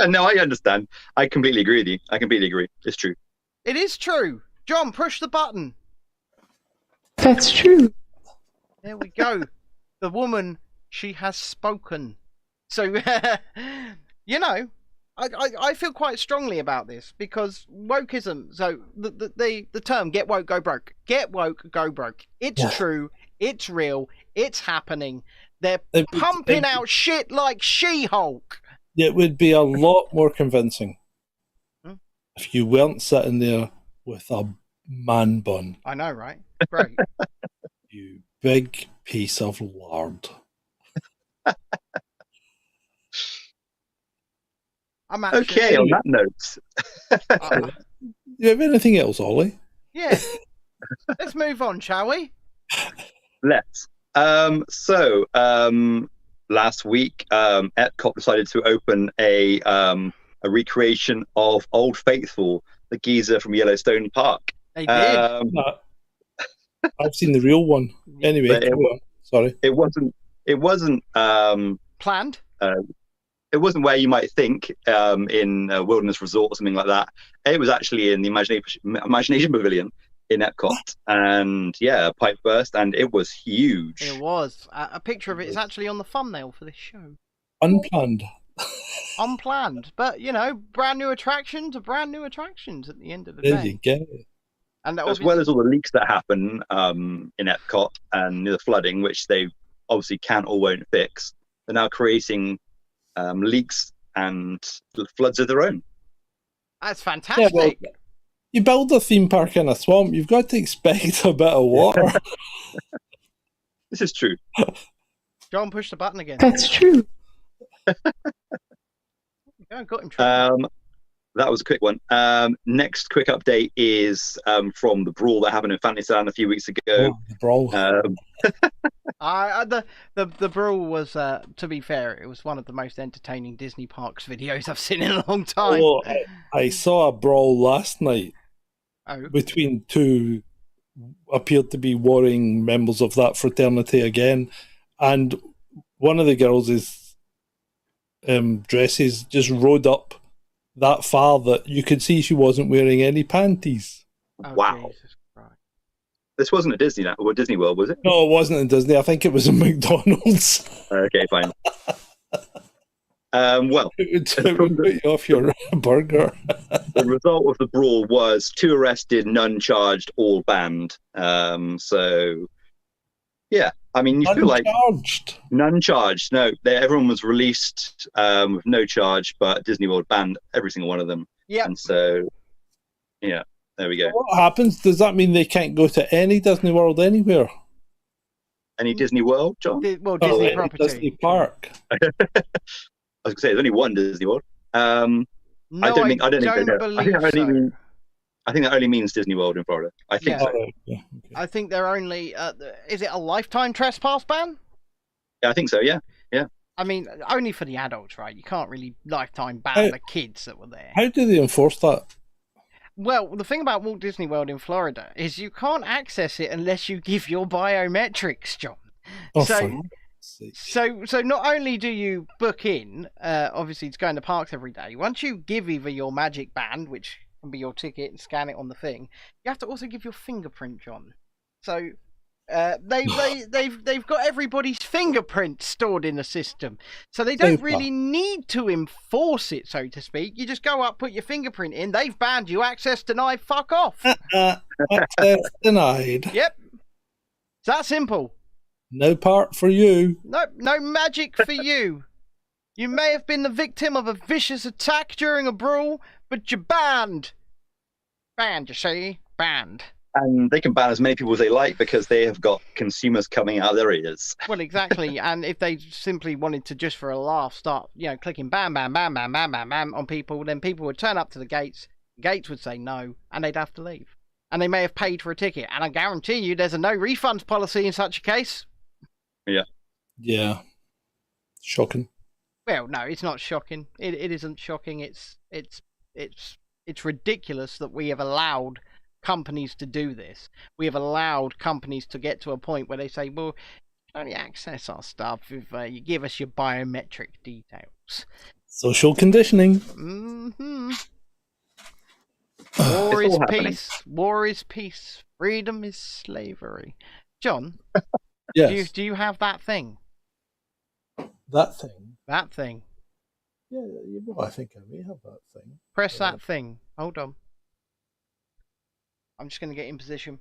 No, I understand. I completely agree with you. I completely agree. It's true. It is true. John, push the button. That's true. There we go. The woman, she has spoken. So, you know, I feel quite strongly about this because wokeism. So the term "get woke, go broke." Get woke, go broke. It's true. It's real. It's happening. They're pumping out shit like She-Hulk. It would be a lot more convincing if you weren't sitting there with a man bun. I know, right? Great. You big piece of lard. I'm actually, Okay, on that note. You have anything else, Ollie? Yeah. Let's move on, shall we? Let's. Last week, Epcot decided to open a recreation of Old Faithful, the geezer from Yellowstone Park. They did. I've seen the real one. Anyway, sorry. It wasn't Planned. It wasn't where you might think in a wilderness resort or something like that. It was actually in the Imagination Pavilion in Epcot, and yeah, pipe burst, and it was huge. It was. A picture of it is actually on the thumbnail for this show. Unplanned. Unplanned, but you know, brand new attractions are brand new attractions at the end of the There day. you go. And As well as all the leaks that happen in Epcot and the flooding, which they obviously can or won't fix, they're now creating leaks and floods of their own. That's fantastic. Yeah, well, you build a theme park in a swamp, you've got to expect a bit of water. This is true. John, push the button again. That's true. Yeah, got him trapped. That was a quick one. Next quick update is from the brawl that happened in Fantasyland a few weeks ago. The brawl. The brawl was, to be fair, it was one of the most entertaining Disney Parks videos I've seen in a long time. Oh, I saw a brawl last night between two appeared to be warring members of that fraternity again, and one of the girls' dresses just rode up that far that you could see she wasn't wearing any panties. Oh, wow. Jesus Christ. This wasn't at Disney World, was it? No, it wasn't in Disney. I think it was in McDonald's. Okay, fine. Well, it would put you off your burger. the result of the brawl was 2 arrested, none charged, all banned. So, yeah, I mean, you feel like none charged. No, everyone was released with no charge, but Disney World banned every single one of them. Yeah. And so, yeah, there we go. What happens? Does that mean they can't go to any Disney World anywhere? Any Disney World, John? Well, Disney property. Disney Park. I was going to say there's only one Disney World. No, I don't think they know. believe I think that only means Disney World in Florida. I think so. Yeah, okay. I think they're only. Is it a lifetime trespass ban? Yeah, I think so. Yeah, yeah. I mean, only for the adults, right? You can't really lifetime ban the kids that were there. How do they enforce that? Well, the thing about Walt Disney World in Florida is you can't access it unless you give your biometrics, John. Oh, So not only do you book in, obviously to go in the parks every day. Once you give either your magic band, which can be your ticket, and scan it on the thing, you have to also give your fingerprint, John. So they've got everybody's fingerprint stored in the system, so they don't really need to enforce it, so to speak. You just go up, put your fingerprint in. They've banned you. Access denied. Fuck off. Access denied. Yep. It's that simple. No part for you. No magic for you. You may have been the victim of a vicious attack during a brawl, but you're banned. Banned, you see? Banned. And they can ban as many people as they like because they have got consumers coming out of their ears. Well, exactly. And if they simply wanted to, just for a laugh, start, clicking bam, bam, bam, bam, bam, bam, bam on people, then people would turn up to the gates. The gates would say no, and they'd have to leave. And they may have paid for a ticket. And I guarantee you there's a no refunds policy in such a case. Yeah. Yeah. Shocking. Well, no, it's not shocking. It isn't shocking. It's ridiculous that we have allowed companies to do this. We have allowed companies to get to a point where they say, well, you can only access our stuff if you give us your biometric details. Social conditioning. Mm-hmm. War is peace. War is peace. Freedom is slavery. John, Yes. do you have that thing? That thing. That thing. Yeah, well, I think I may have that thing. Press that thing. Hold on. I'm just going to get in position.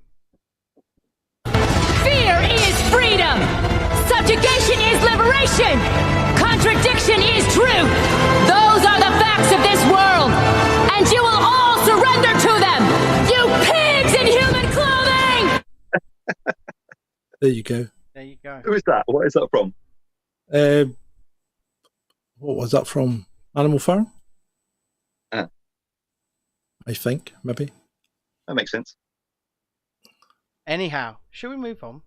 Fear is freedom. Subjugation is liberation. Contradiction is truth. Those are the facts of this world. And you will all surrender to them. You pigs in human clothing! There you go. There you go. Who is that? What is that from? What was that from? Animal Farm? Ah. I think, maybe. That makes sense. Anyhow, should we move on?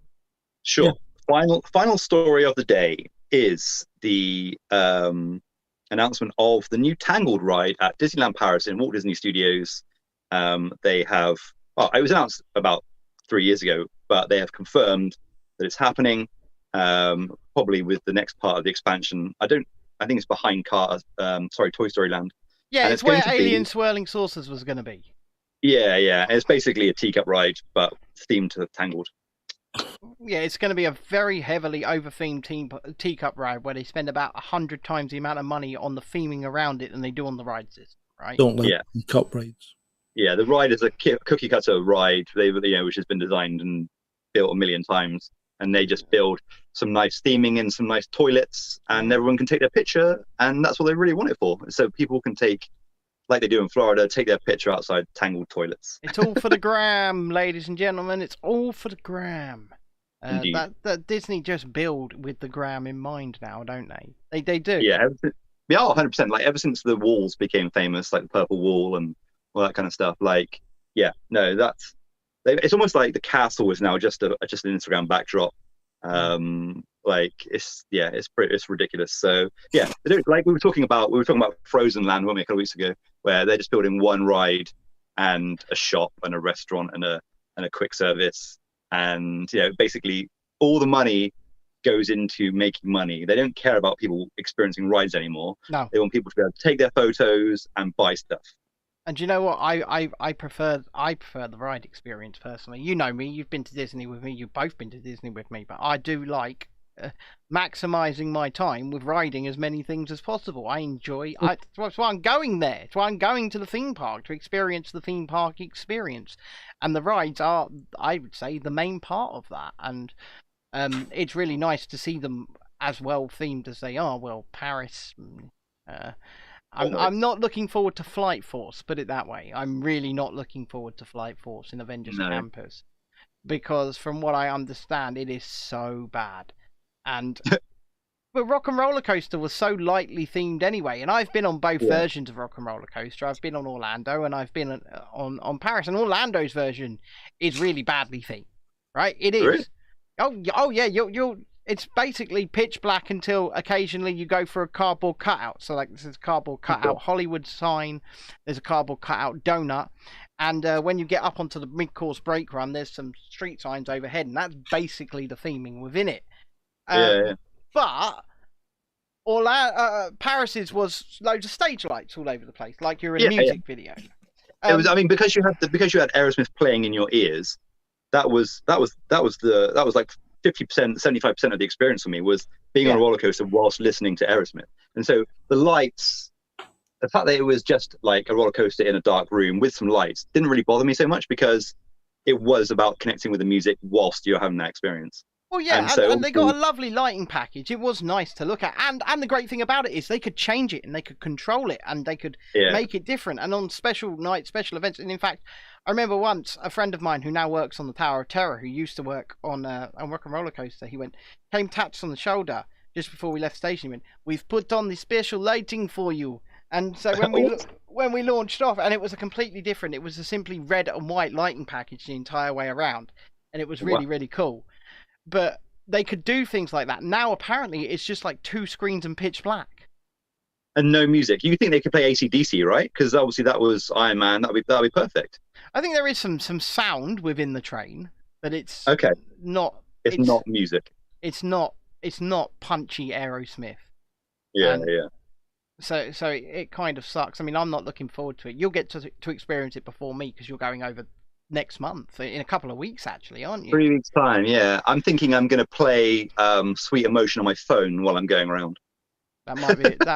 Sure. Yeah. Final story of the day is the announcement of the new Tangled ride at Disneyland Paris in Walt Disney Studios. They have, it was announced about 3 years ago, but they have confirmed that it's happening. Probably with the next part of the expansion. I think it's behind Toy Story Land. Yeah, it's where Alien Swirling Saucers was going to be. Yeah. It's basically a teacup ride, but themed to Tangled. Yeah, it's going to be a very heavily over-themed teacup ride where they spend about 100 times the amount of money on the theming around it than they do on the ride system, right? Don't like teacup rides. Yeah, the ride is a cookie cutter ride, which has been designed and built a million times, and they just build some nice theming and some nice toilets, and everyone can take their picture, and that's what they really want it for. So people can take, like they do in Florida, take their picture outside Tangled toilets. It's all for the gram, ladies and gentlemen. It's all for the gram. Indeed. That Disney just build with the gram in mind now, don't they? They do. Yeah, 100%. Like ever since the walls became famous, like the purple wall and all that kind of stuff. Like, it's almost like the castle is now just an Instagram backdrop. It's ridiculous. So yeah, like we were talking about Frozen Land, weren't we, a couple of weeks ago, where they're just building one ride and a shop and a restaurant and a quick service, and basically all the money goes into making money. They don't care about people experiencing rides anymore. No, they want people to be able to take their photos and buy stuff. And do you know what? I prefer the ride experience personally. You know me. You've been to Disney with me. You've both been to Disney with me. But I do like maximizing my time with riding as many things as possible. I enjoy. That's why I'm going there. That's why I'm going to the theme park, to experience the theme park experience. And the rides are, I would say, the main part of that. And it's really nice to see them as well themed as they are. Well, Paris. I'm not looking forward to Flight Force, put it that way. I'm really not looking forward to Flight Force in Avengers Campus, because from what I understand, it is so bad. And but Rock and Roller Coaster was so lightly themed anyway, and I've been on both versions of Rock and Roller Coaster. I've been on Orlando and I've been on Paris, and Orlando's version is really badly themed, right? It is. Really? Oh yeah, you'll. It's basically pitch black until occasionally you go for a cardboard cutout. So like this is a cardboard cutout Hollywood sign. There's a cardboard cutout donut. And when you get up onto the mid-course brake run, there's some street signs overhead. And that's basically the theming within it. But Paris's was loads of stage lights all over the place, like you're in a music video. It was, because you had Aerosmith playing in your ears. That was like 50%, 75% of the experience for me was being on a roller coaster whilst listening to Aerosmith. And so the lights, the fact that it was just like a roller coaster in a dark room with some lights didn't really bother me so much, because it was about connecting with the music whilst you're having that experience. Well, yeah, And so and they got a lovely lighting package. It was nice to look at, and the great thing about it is they could change it and they could control it and they could make it different. And on special nights, special events, and in fact, I remember once a friend of mine who now works on the Tower of Terror, who used to work on Rock and Roller Coaster, came tapped on the shoulder just before we left station. He went, "We've put on the special lighting for you." And so when we launched off, and it was a completely different. It was a simply red and white lighting package the entire way around, and it was really really cool. But they could do things like that. Now, apparently, it's just like 2 screens and pitch black. And no music. You think they could play AC/DC, right? Because obviously that was Iron Man. That'd be perfect. I think there is some sound within the train, but it's not. It's not music. It's not punchy Aerosmith. Yeah. So it kind of sucks. I mean, I'm not looking forward to it. You'll get to experience it before me because you're going over next month, in a couple of weeks, actually, aren't you? 3 weeks time, yeah. I'm thinking I'm going to play Sweet Emotion on my phone while I'm going around. That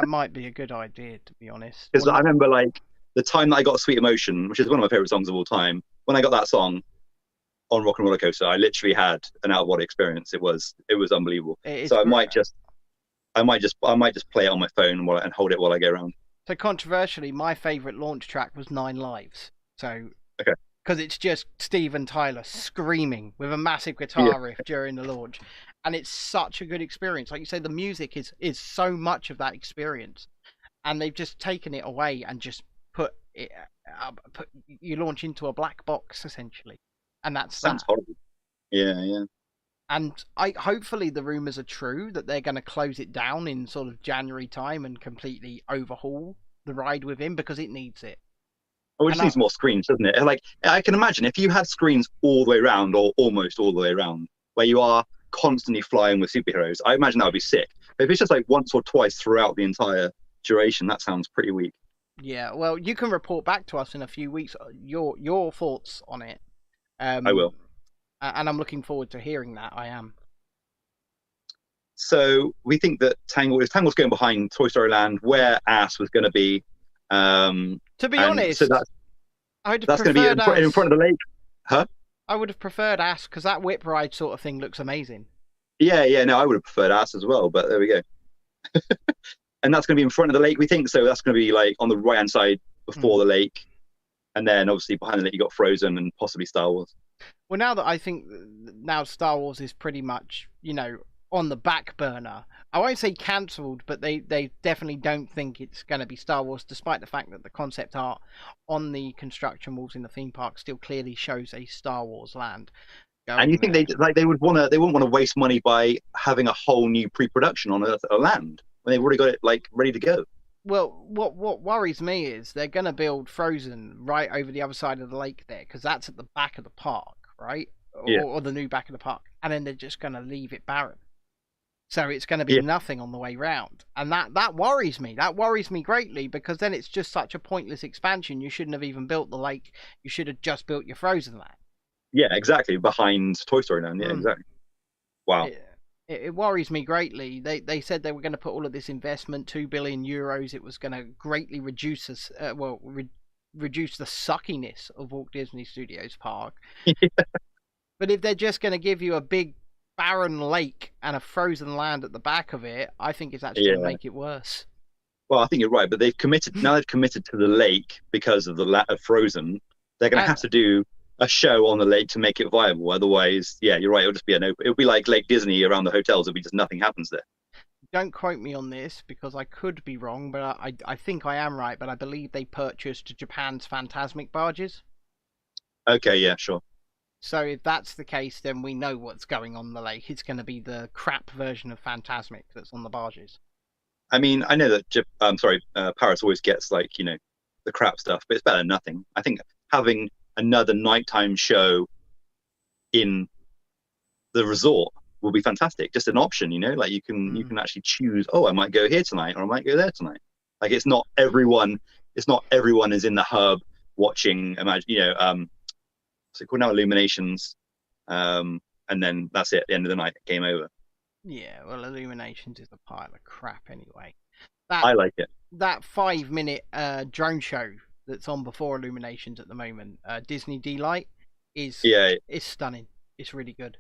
might be a good idea, to be honest. Because I remember like the time that I got Sweet Emotion, which is one of my favorite songs of all time. When I got that song on Rock and Roller Coaster, I literally had an out of body experience. It was unbelievable. So I might just play it on my phone and hold it while I go around. So controversially, my favorite launch track was 9 Lives. So because it's just Steve and Tyler screaming with a massive guitar riff during the launch, and it's such a good experience. Like you say, the music is so much of that experience, and they've just taken it away and just put you launch into a black box essentially, and that's Sounds horrible. Yeah. And hopefully the rumors are true that they're going to close it down in sort of January time and completely overhaul the ride within, because it needs it. Oh, it just needs more screens, doesn't it? Like, I can imagine if you had screens all the way around, or almost all the way around, where you are constantly flying with superheroes, I imagine that would be sick. But if it's just like once or twice throughout the entire duration, that sounds pretty weak. Yeah, well, you can report back to us in a few weeks your thoughts on it. I will. And I'm looking forward to hearing that. I am. So we think that Tangle's going behind Toy Story Land, where Ass was going to be. To be honest, so that's going to be in front of the lake, huh? I would have preferred Ass, because that whip ride sort of thing looks amazing. Yeah. No, I would have preferred Ass as well, but there we go. And that's going to be in front of the lake, we think. So that's going to be like on the right hand side before the lake, and then obviously behind the lake you got Frozen and possibly Star Wars. Well, now that I think now Star Wars is pretty much, on the back burner. I won't say cancelled, but they definitely don't think it's going to be Star Wars, despite the fact that the concept art on the construction walls in the theme park still clearly shows a Star Wars land. And you think they wouldn't want to waste money by having a whole new pre-production on a land when they've already got it like ready to go? Well, what worries me is they're going to build Frozen right over the other side of the lake there, because that's at the back of the park, right? Or the new back of the park, and then they're just going to leave it barren. So it's going to be nothing on the way round. And that worries me. That worries me greatly, because then it's just such a pointless expansion. You shouldn't have even built the lake. You should have just built your Frozen land. Yeah, exactly. Behind Toy Story Land. Yeah, exactly. Wow. It worries me greatly. They said they were going to put all of this investment, €2 billion. It was going to greatly reduce reduce the suckiness of Walt Disney Studios Park. But if they're just going to give you a big barren lake and a frozen land at the back of it, I think it's actually going to make it worse. Well, I think you're right, but they've committed to the lake because of the Frozen. They're going to have to do a show on the lake to make it viable. Otherwise, yeah, you're right. It'll just be it'll be like Lake Disney around the hotels. It'll be just nothing happens there. Don't quote me on this, because I could be wrong, but I think I am right. But I believe they purchased Japan's Fantasmic barges. Okay, yeah, sure. So if that's the case, then we know what's going on the lake. It's going to be the crap version of Fantasmic that's on the barges. I mean, I know that Paris always gets the crap stuff, but it's better than nothing. I think having another nighttime show in the resort will be fantastic. Just an option, like you can actually choose. Oh, I might go here tonight, or I might go there tonight. Like it's not everyone is in the hub watching. Imagine, so called now Illuminations, and then that's it. At the end of the night, game over. Yeah, well, Illuminations is a pile of crap anyway. I like it. That 5-minute drone show that's on before Illuminations at the moment, Disney Delight, is stunning. It's really good.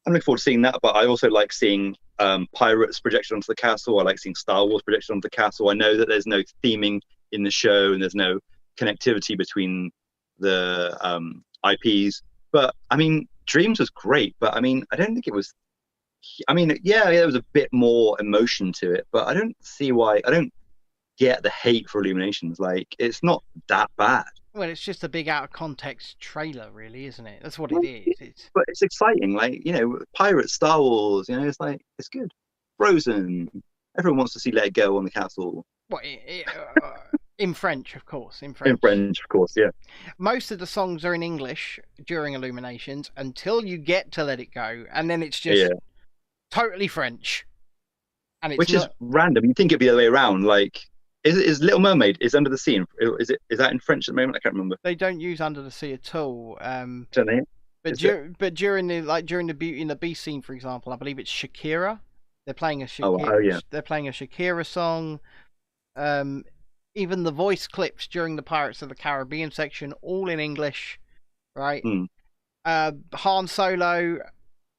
I'm looking forward to seeing that. But I also like seeing pirates projected onto the castle. I like seeing Star Wars projected onto the castle. I know that there's no theming in the show and there's no connectivity between the IPs. But I mean, Dreams was great. But I mean, I don't think it was. I mean, yeah, there was a bit more emotion to it, but I don't see why. I don't get the hate for Illuminations. Like, it's not that bad. Well, it's just a big out of context trailer, really, isn't it? That's what it is. It's... But it's exciting. Like, you know, Pirates, Star Wars, you know, it's like, it's good. Frozen. Everyone wants to see Let It Go on the castle. Well, in French, of course. In French, of course, yeah. Most of the songs are in English during Illuminations until you get to Let It Go, and then it's just totally French. And it's is random. You'd think it'd be the other way around. Like, is Little Mermaid is Under the Sea? Is that in French at the moment? I can't remember. They don't use Under the Sea at all. Don't they? But during the Beauty and the Beast scene, for example, I believe it's Shakira. They're playing a Shakira. Oh, yeah. They're playing a Shakira song. Even the voice clips during the Pirates of the Caribbean section, all in English, right? Han Solo,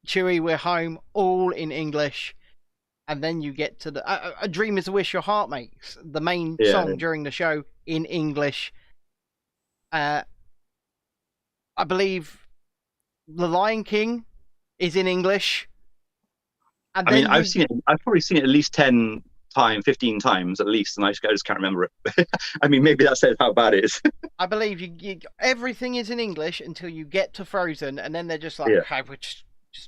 Chewie, We're Home, all in English. And then you get to A Dream Is a Wish Your Heart Makes, the main song during the show, in English. I believe The Lion King is in English. And I've seen it. I've probably seen it at least 10 times, 15 times at least, and I just can't remember it. I mean, maybe that says how bad it is. I believe everything is in English until you get to Frozen, and then they're just like, okay, we'll just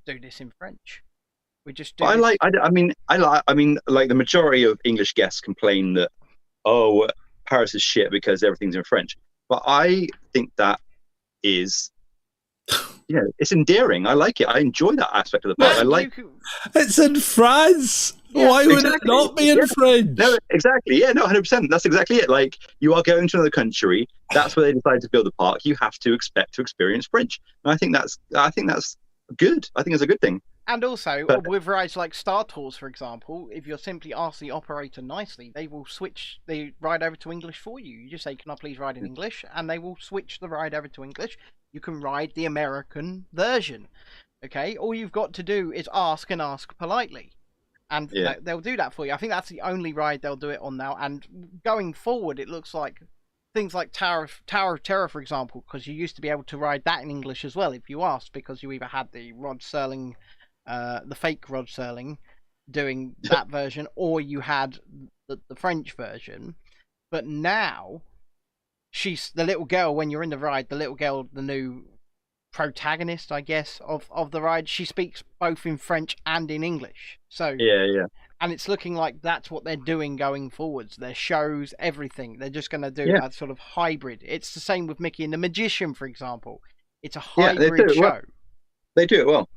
do this in French. We just do. Like the majority of English guests complain that, oh, Paris is shit because everything's in French. But I think that is, you know, it's endearing. I like it. I enjoy that aspect of the park. It's in France. Yeah, why would it not be in French? No, exactly. Yeah, no, 100%. That's exactly it. Like, you are going to another country. That's where they decided to build the park. You have to expect to experience French. And I think that's good. I think it's a good thing. And also, with rides like Star Tours, for example, if you're simply ask the operator nicely, they will switch the ride over to English for you. You just say, can I please ride in English? And they will switch the ride over to English. You can ride the American version. Okay? All you've got to do is ask, and ask politely. And they'll do that for you. I think that's the only ride they'll do it on now. And going forward, it looks like things like Tower of Terror, for example, because you used to be able to ride that in English as well if you asked, because you either had the Rod Serling... the fake Rod Serling doing that version, or you had the French version. But now, she's the little girl, when you're in the ride, the little girl, the new protagonist, I guess, of the ride, she speaks both in French and in English. So and it's looking like that's what they're doing going forwards. Their shows, everything. They're just going to do a sort of hybrid. It's the same with Mickey and the Magician, for example. It's a hybrid show. Well. They do it well.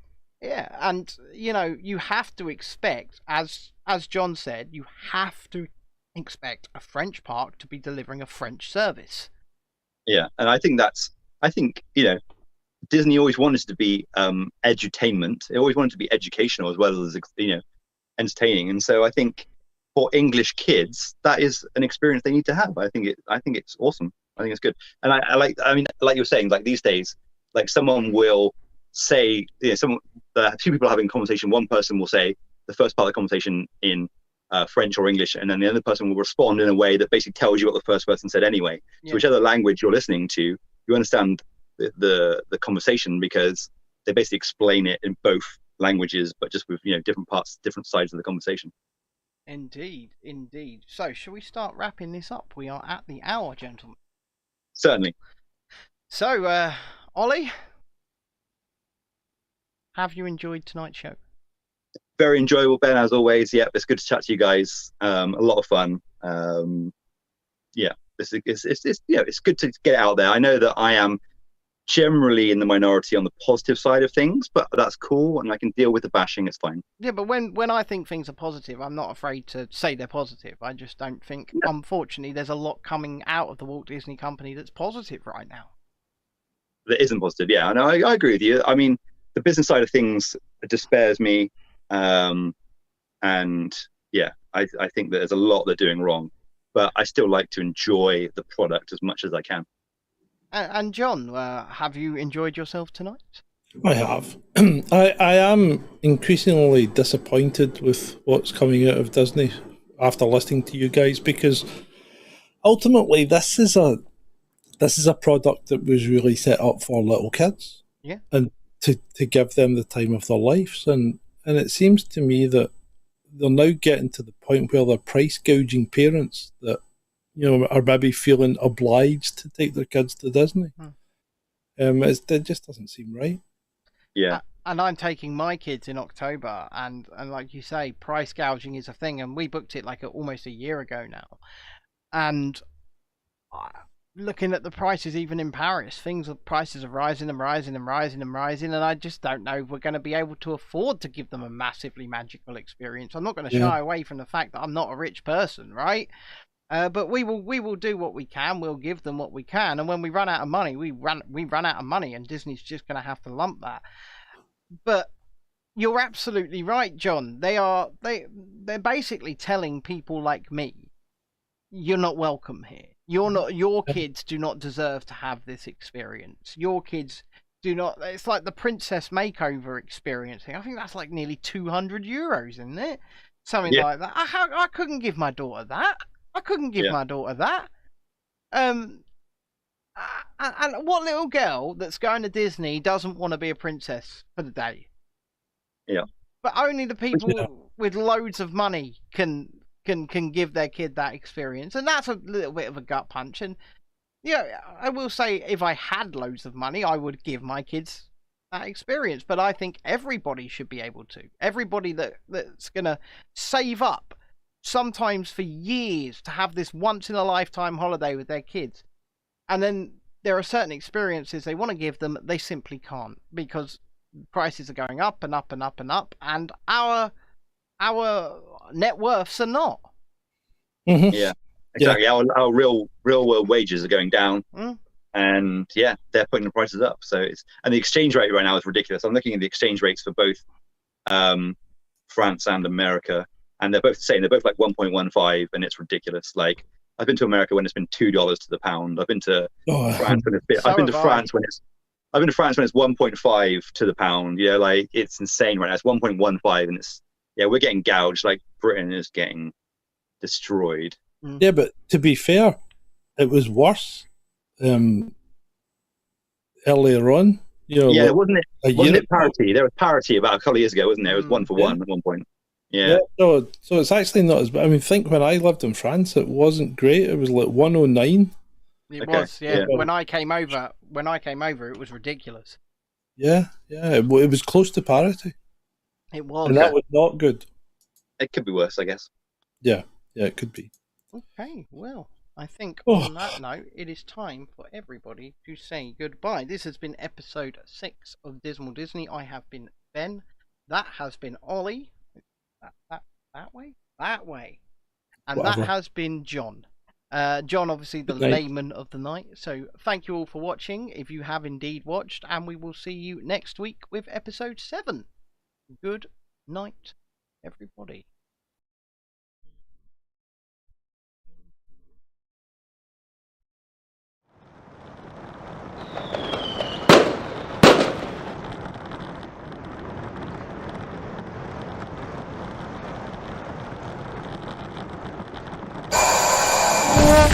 Yeah, and you know, you have to expect, as John said, you have to expect a French park to be delivering a French service. Yeah, and I think you know, Disney always wanted to be edutainment. They always wanted to be educational as well as, you know, entertaining. And so I think for English kids, that is an experience they need to have. I think it's awesome. I think it's good. And I like you were saying, like these days, like someone will say, you know, two people are having a conversation. One person will say the first part of the conversation in French or English, and then the other person will respond in a way that basically tells you what the first person said anyway. Yeah. So whichever language you're listening to, you understand the conversation, because they basically explain it in both languages, but just with, you know, different parts, different sides of the conversation. Indeed. So, shall we start wrapping this up? We are at the hour, gentlemen. Certainly. So, Ollie, have you enjoyed tonight's show? Very enjoyable, Ben, as always. Yeah, it's good to chat to you guys. A lot of fun. It's good to get out there. I know that I am generally in the minority on the positive side of things, but that's cool, and I can deal with the bashing. It's fine. Yeah, but when I think things are positive, I'm not afraid to say they're positive. I just don't think, unfortunately, there's a lot coming out of the Walt Disney Company that's positive right now. That isn't positive, yeah. No, I agree with you. I mean, the business side of things despairs me, and yeah, I think that there's a lot they're doing wrong, but I still like to enjoy the product as much as I can. And John, have you enjoyed yourself tonight? I have. I am increasingly disappointed with what's coming out of Disney after listening to you guys, because ultimately this is a product that was really set up for little kids. Yeah. And to give them the time of their lives. And it seems to me that they're now getting to the point where they're price gouging parents that, are maybe feeling obliged to take their kids to Disney. It just doesn't seem right. Yeah. And I'm taking my kids in October, and like you say, price gouging is a thing, and we booked it like almost a year ago now. And looking at the prices, even in Paris, prices are rising and rising and rising and rising, and I just don't know if we're going to be able to afford to give them a massively magical experience. I'm not going to shy away from the fact that I'm not a rich person, right? But we will do what we can. We'll give them what we can, and when we run out of money, we run out of money, and Disney's just going to have to lump that. But you're absolutely right, John. They're basically telling people like me, you're not welcome here. Your kids do not deserve to have this experience. Your kids do not. It's like the princess makeover experience thing. I think that's like nearly €200, isn't it? Something like that. I couldn't give my daughter that. And what little girl that's going to Disney doesn't want to be a princess for the day? Yeah. But only the people with loads of money can give their kid that experience, and that's a little bit of a gut punch. And I will say, if I had loads of money, I would give my kids that experience. But I think everybody should be able to. Everybody that's gonna save up, sometimes for years, to have this once in a lifetime holiday with their kids, and then there are certain experiences they want to give them, they simply can't, because prices are going up and up and up and up, and our net worths are not. Mm-hmm. Yeah, exactly. Our real world wages are going down, and they're putting the prices up. So and the exchange rate right now is ridiculous. I'm looking at the exchange rates for both France and America, and they're both the same. They're both like 1.15, and it's ridiculous. Like, I've been to America when it's been $2 to the pound. I've been to France when I've been to France when it's 1.5 to the pound. Like, it's insane right now. It's 1.15, and we're getting gouged. Like, Britain is getting destroyed. Yeah, but to be fair, it was worse earlier on. Wasn't it parity? There was parity about a couple of years ago, wasn't there? It was 1 for 1 at one point. Yeah. So it's actually not as bad. I mean, think when I lived in France, it wasn't great. It was like 109. It was, yeah. When I came over, it was ridiculous. Yeah. It was close to parity. It was. And that was not good. It could be worse, I guess. Yeah, it could be. Okay, well, I think on that note, it is time for everybody to say goodbye. This has been episode 6 of Dismal Disney. I have been Ben. That has been Ollie. That way? And Whatever. That has been John. John, obviously the layman of the night. So thank you all for watching, if you have indeed watched, and we will see you next week with episode 7. Good night, everybody.